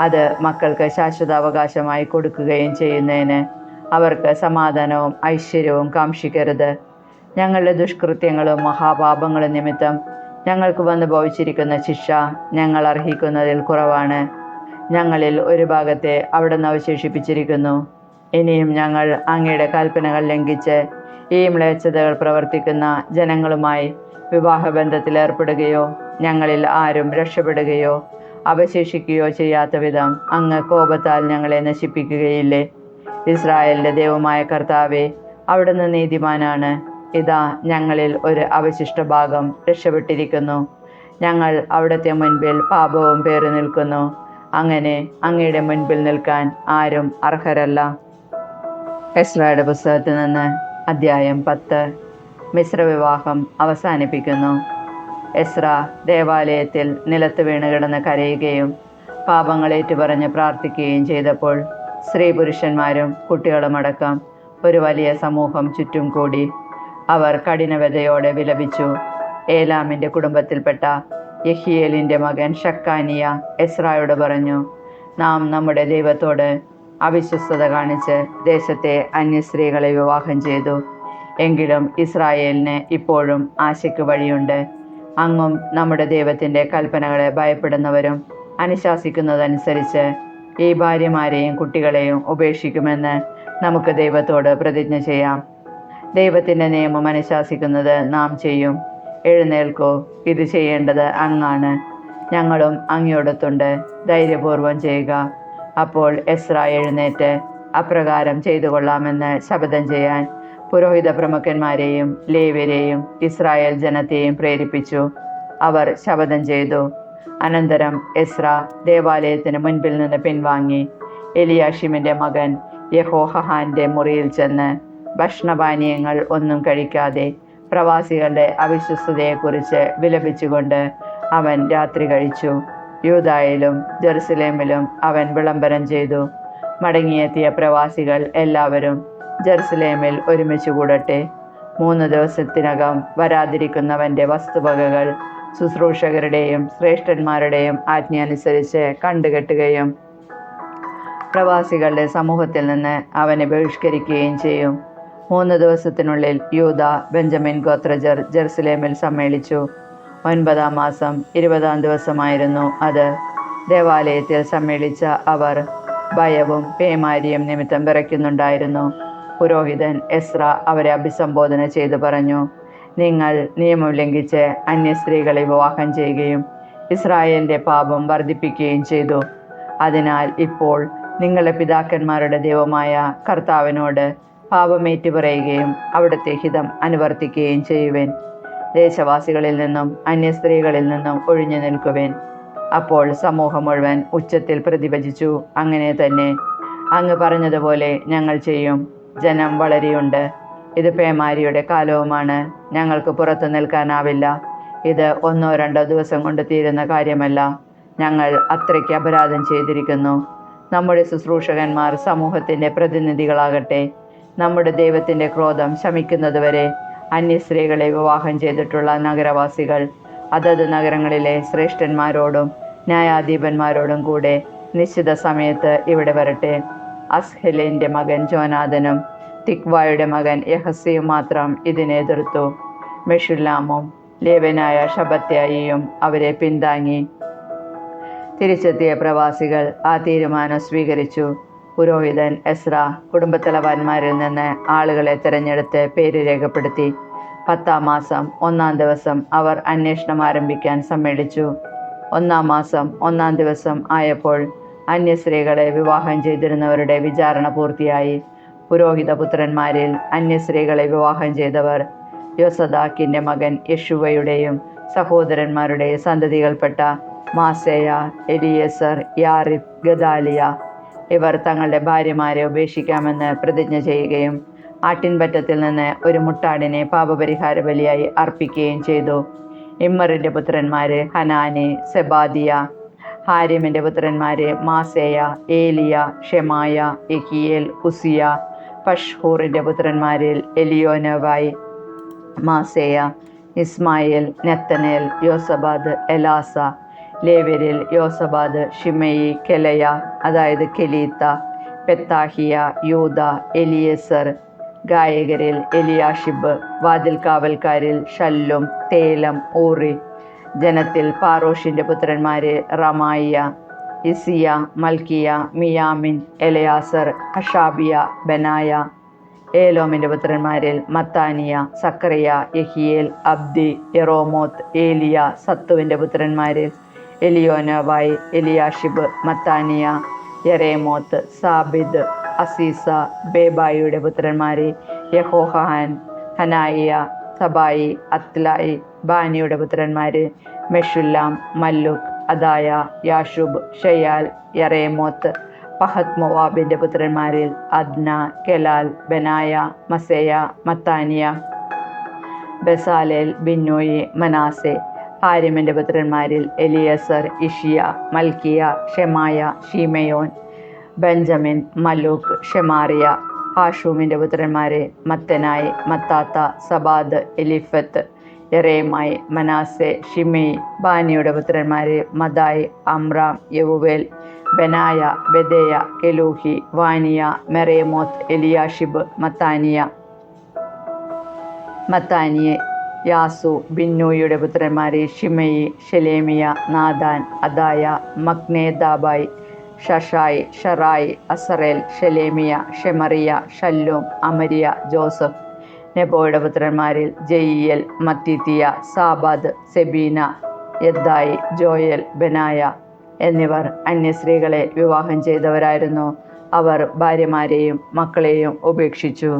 അത് മക്കൾക്ക് ശാശ്വതാവകാശമായി കൊടുക്കുകയും ചെയ്യുന്നതിന് അവർക്ക് സമാധാനവും ഐശ്വര്യവും കാംക്ഷിക്കരുത്. ഞങ്ങളുടെ ദുഷ്കൃത്യങ്ങളും മഹാപാപങ്ങളും നിമിത്തം ഞങ്ങൾക്ക് വന്നു ഭവിച്ചിരിക്കുന്ന ശിക്ഷ ഞങ്ങൾ അർഹിക്കുന്നതിൽ കുറവാണ്. ഞങ്ങളിൽ ഒരു ഭാഗത്തെ അവിടുന്ന് അവശേഷിപ്പിച്ചിരിക്കുന്നു. ഇനിയും ഞങ്ങൾ അങ്ങയുടെ കൽപ്പനകൾ ലംഘിച്ച് ഈ മ്ലേച്ഛതകൾ പ്രവർത്തിക്കുന്ന ജനങ്ങളുമായി വിവാഹബന്ധത്തിലേർപ്പെടുകയോ ഞങ്ങളിൽ ആരും രക്ഷപ്പെടുകയോ അവശേഷിക്കുകയോ ചെയ്യാത്ത വിധം അങ്ങ് കോപത്താൽ ഞങ്ങളെ നശിപ്പിക്കുകയില്ലേ? ഇസ്രായേലിൻ്റെ ദൈവമായ കർത്താവേ, അവിടുന്ന് നീതിമാനാണ്. ഇതാ, ഞങ്ങളിൽ ഒരു അവശിഷ്ട ഭാഗം രക്ഷപ്പെട്ടിരിക്കുന്നു. ഞങ്ങൾ അവിടുത്തെ മുൻപിൽ പാപവും പേറി നിൽക്കുന്നു. അങ്ങനെ അങ്ങയുടെ മുൻപിൽ നിൽക്കാൻ ആരും അർഹരല്ല. എസ്രായുടെ പുസ്തകത്തിൽ നിന്ന് അധ്യായം 10. മിശ്രവിവാഹം അവസാനിപ്പിക്കുന്നു. എസ്ര ദേവാലയത്തിൽ നിലത്ത് വീണ് കിടന്ന് കരയുകയും പാപങ്ങളേറ്റുപറഞ്ഞ് പ്രാർത്ഥിക്കുകയും ചെയ്തപ്പോൾ സ്ത്രീ പുരുഷന്മാരും കുട്ടികളുമടക്കം ഒരു വലിയ സമൂഹം ചുറ്റും കൂടി. അവർ കഠിനവ്യതയോടെ വിലപിച്ചു. ഏലാമിൻ്റെ കുടുംബത്തിൽപ്പെട്ട യഹിയേലിൻ്റെ മകൻ ഷക്കാനിയ എസ്രായോട് പറഞ്ഞു, നാം നമ്മുടെ ദൈവത്തോട് അവിശ്വസ്തത കാണിച്ച് ദേശത്തെ അന്യസ്ത്രീകളെ വിവാഹം ചെയ്തു. എങ്കിലും ഇസ്രായേലിന് ഇപ്പോഴും ആശയ്ക്ക് വഴിയുണ്ട്. അങ്ങും നമ്മുടെ ദൈവത്തിൻ്റെ കൽപ്പനകളെ ഭയപ്പെടുന്നവരും അനുശാസിക്കുന്നതനുസരിച്ച് ഈ ഭാര്യമാരെയും കുട്ടികളെയും ഉപേക്ഷിക്കുമെന്ന് നമുക്ക് ദൈവത്തോട് പ്രതിജ്ഞ ചെയ്യാം. ദൈവത്തിൻ്റെ നിയമം അനുശാസിക്കുന്നത് നാം ചെയ്യും. എഴുന്നേൽക്കൂ, ഇത് ചെയ്യേണ്ടത് അങ്ങാണ്. ഞങ്ങളും അങ്ങയോടൊത്തുണ്ട്. ധൈര്യപൂർവം ചെയ്യുക. അപ്പോൾ എസ്ര എഴുന്നേറ്റ് അപ്രകാരം ചെയ്തു കൊള്ളാമെന്ന് ശപഥം ചെയ്യാൻ പുരോഹിത പ്രമുഖന്മാരെയും ലേവ്യരെയും ഇസ്രായേൽ ജനത്തെയും പ്രേരിപ്പിച്ചു. അവർ ശപഥം ചെയ്തു. അനന്തരം എസ്ര ദേവാലയത്തിന് മുൻപിൽ നിന്ന് പിൻവാങ്ങി എലിയാഷിമിൻ്റെ മകൻ യഹോഹഹാൻ്റെ മുറിയിൽ ചെന്ന് ഭക്ഷണപാനീയങ്ങൾ ഒന്നും കഴിക്കാതെ പ്രവാസികളുടെ അവിശ്വസ്തതയെക്കുറിച്ച് വിലപിച്ചുകൊണ്ട് അവൻ രാത്രി കഴിച്ചു. യൂദായിലും ജെറുസലേമിലും അവൻ വിളംബരം ചെയ്തു, മടങ്ങിയെത്തിയ പ്രവാസികൾ എല്ലാവരും ജെറുസലേമിൽ ഒരുമിച്ച് കൂടട്ടെ. 3 ദിവസത്തിനകം വരാതിരിക്കുന്നവൻ്റെ വസ്തുവകകൾ ശുശ്രൂഷകരുടെയും ശ്രേഷ്ഠന്മാരുടെയും ആജ്ഞയനുസരിച്ച് കണ്ടുകെട്ടുകയും പ്രവാസികളുടെ സമൂഹത്തിൽ നിന്ന് അവനെ ബഹിഷ്കരിക്കുകയും ചെയ്യും. 3 ദിവസത്തിനുള്ളിൽ യൂദ ബെഞ്ചമിൻ ഗോത്രജർ ജെറുസലേമിൽ സമ്മേളിച്ചു. 9-ാം മാസം 20-ാം ദിവസമായിരുന്നു അത്. ദേവാലയത്തിൽ സമ്മേളിച്ച അവർ ഭയവും പേമാരിയും നിമിത്തം വിറയ്ക്കുന്നുണ്ടായിരുന്നു. പുരോഹിതൻ എസ്ര അവരെ അഭിസംബോധന ചെയ്തു പറഞ്ഞു, നിങ്ങൾ നിയമം ലംഘിച്ച് അന്യസ്ത്രീകളെ വിവാഹം ചെയ്യുകയും ഇസ്രായേലിൻ്റെ പാപം വർദ്ധിപ്പിക്കുകയും ചെയ്തു. അതിനാൽ ഇപ്പോൾ നിങ്ങളുടെ പിതാക്കന്മാരുടെ ദൈവമായ കർത്താവിനോട് പാപമേറ്റു പറയുകയും അവിടുത്തെ ഹിതം അനുവർത്തിക്കുകയും ചെയ്യുവേൻ. ദേശവാസികളിൽ നിന്നും അന്യസ്ത്രീകളിൽ നിന്നും ഒഴിഞ്ഞു നിൽക്കുവേൻ. അപ്പോൾ സമൂഹം മുഴുവൻ ഉച്ചത്തിൽ പ്രതിഭജിച്ചു. അങ്ങനെ തന്നെ, അങ്ങ് പറഞ്ഞതുപോലെ ഞങ്ങൾ ചെയ്യും. ജനം വളരെയുണ്ട്. ഇത് പേമാരിയുടെ കാലവുമാണ്. ഞങ്ങൾക്ക് പുറത്തു നിൽക്കാനാവില്ല. ഇത് 1-2 ദിവസം കൊണ്ട് തീരുന്ന കാര്യമല്ല. ഞങ്ങൾ അത്രയ്ക്ക് അപരാധം ചെയ്തിരിക്കുന്നു. നമ്മുടെ ശുശ്രൂഷകന്മാർ സമൂഹത്തിൻ്റെ പ്രതിനിധികളാകട്ടെ. നമ്മുടെ ദൈവത്തിൻ്റെ ക്രോധം ശമിക്കുന്നതുവരെ അന്യസ്ത്രീകളെ വിവാഹം ചെയ്തിട്ടുള്ള നഗരവാസികൾ അതത് നഗരങ്ങളിലെ ശ്രേഷ്ഠന്മാരോടും ന്യായാധിപന്മാരോടും കൂടെ നിശ്ചിത സമയത്ത് ഇവിടെ വരട്ടെ. അസ്ഹേലിൻ്റെ മകൻ ജോനാഥനും തിക്വായുടെ മകൻ യഹസിയും മാത്രം ഇതിനെ എതിർത്തു. മെഷുല്ലാമും ലേവനായ ശബത്യായിയും അവരെ പിന്താങ്ങി. തിരിച്ചെത്തിയ പ്രവാസികൾ ആ തീരുമാനം സ്വീകരിച്ചു. പുരോഹിതൻ എസ്ര കുടുംബത്തലവന്മാരിൽ നിന്ന് ആളുകളെ തിരഞ്ഞെടുത്ത് പേര് രേഖപ്പെടുത്തി. 10-ാം മാസം 1-ാം ദിവസം അവർ അന്വേഷണം ആരംഭിക്കാൻ സമ്മേളിച്ചു. 1-ാം മാസം 1-ാം ദിവസം ആയപ്പോൾ അന്യസ്ത്രീകളെ വിവാഹം ചെയ്തിരുന്നവരുടെ വിചാരണ പൂർത്തിയായി. പുരോഹിതപുത്രന്മാരിൽ അന്യസ്ത്രീകളെ വിവാഹം ചെയ്തവർ യോസദാക്കിൻ്റെ മകൻ യെശുവയുടെയും സഹോദരന്മാരുടെയും സന്തതികൾപ്പെട്ട മാസേയ, എലിയേസർ, യാറിബ്, ഗദാലിയ. ഇവർ തങ്ങളുടെ ഭാര്യമാരെ ഉപേക്ഷിക്കാമെന്ന് പ്രതിജ്ഞ ചെയ്യുകയും ആട്ടിൻപറ്റത്തിൽ നിന്ന് ഒരു മുട്ടാടിനെ പാപപരിഹാര ബലിയായി അർപ്പിക്കുകയും ചെയ്തു. ഇമ്മറിൻ്റെ പുത്രന്മാര് ഹനാനി, സെബാദിയ. ഹാരിമിൻ്റെ പുത്രന്മാര് മാസേയ, ഏലിയ, ഷെമായ, യെഹിയേൽ, ഉസിയ. പഷ്ഹൂറിൻ്റെ പുത്രന്മാരിൽ എലിയോനവായി, മാസേയ, ഇസ്മായേൽ, നെത്തനേൽ, യോസബാദ്, എലാസ. ലേവ്യരിൽ യോസബാദ്, ഷിമയി, കെലയ, അതായത് കെലീത്ത, പെത്താഹിയ, യൂദ, എലിയേസർ. ഗായകരിൽ എലിയാഷിബ്. വാതിൽ കാവൽക്കാരിൽ ശല്ലും, തേലം, ഊറി. ജനത്തിൽ പാറോഷിൻ്റെ പുത്രന്മാര് റമായ, ഇസിയ, മൽക്കിയ, മിയാമിൻ, എലയാസർ, ഹഷാബിയ, ബനായ. ഏലോമിൻ്റെ പുത്രന്മാരിൽ മത്താനിയ, സക്കറിയ, യഹിയേൽ, അബ്ദി, യെറോമോത്ത്, ഏലിയ. സത്തുവിൻ്റെ പുത്രന്മാരിൽ എലിയോനവായി, എലിയാഷിബ്, മത്താനിയ, യെരേമോത്ത്, സാബിദ്, അസീസ. ബേബായിയുടെ പുത്രന്മാരിൽ യഹോഹാൻ, ഹനായിയ, സബായി, അത്ലായി. ബാനിയുടെ പുത്രന്മാര് മെഷുല്ലാം, മല്ലുക്, അദായ, യാഷുബ്, ഷെയാൽ, യറേമോത്ത്. പഹത് മോവാബിൻ്റെ പുത്രന്മാരിൽ അദ്ന, കെലാൽ, ബനായ, മസേയ, മത്താനിയ, ബസാലേൽ, ബിന്നോയി, മനാസെ. ഹാരിമിൻ്റെ പുത്രന്മാരിൽ എലിയസർ, ഇഷിയ, മൽക്കിയ, ഷെമായ, ഷീമയോൻ, ബെഞ്ചമിൻ, മലൂക്ക്, ഷെമാറിയ. ഹാഷൂമിൻ്റെ പുത്രന്മാരെ മത്തനായി, മത്താത്ത, സബാദ്, എലിഫത്ത്, യെറേമായി, മനാസെ, ഷിമി. ബാനിയുടെ പുത്രന്മാരെ മദായി, അമ്രാം, യവുവേൽ, ബനായ, ബെദയ, കെലൂഹി, വാനിയ, മെറേമോത്ത്, എലിയാഷിബ്, മത്താനിയെ, യാസു. ബിന്നൂയുടെ പുത്രന്മാരെ ഷിമയി, ഷെലേമിയ, നാദാൻ, അദായ, മക്നേദാബായ്, ഷഷായ്, ഷറായ്, അസറേൽ, ഷെലേമിയ, ഷെമറിയ, ഷല്ലൂം, അമരിയ, ജോസഫ്. നെബോയുടെ പുത്രന്മാരിൽ ജയിയൽ, മത്തിത്തിയ, സാബാദ്, സെബീന, യദ്ദായി, ജോയൽ, ബനായ എന്നിവർ അന്യസ്ത്രീകളെ വിവാഹം ചെയ്തവരായിരുന്നു. അവർ ഭാര്യമാരെയും മക്കളെയും ഉപേക്ഷിച്ചു.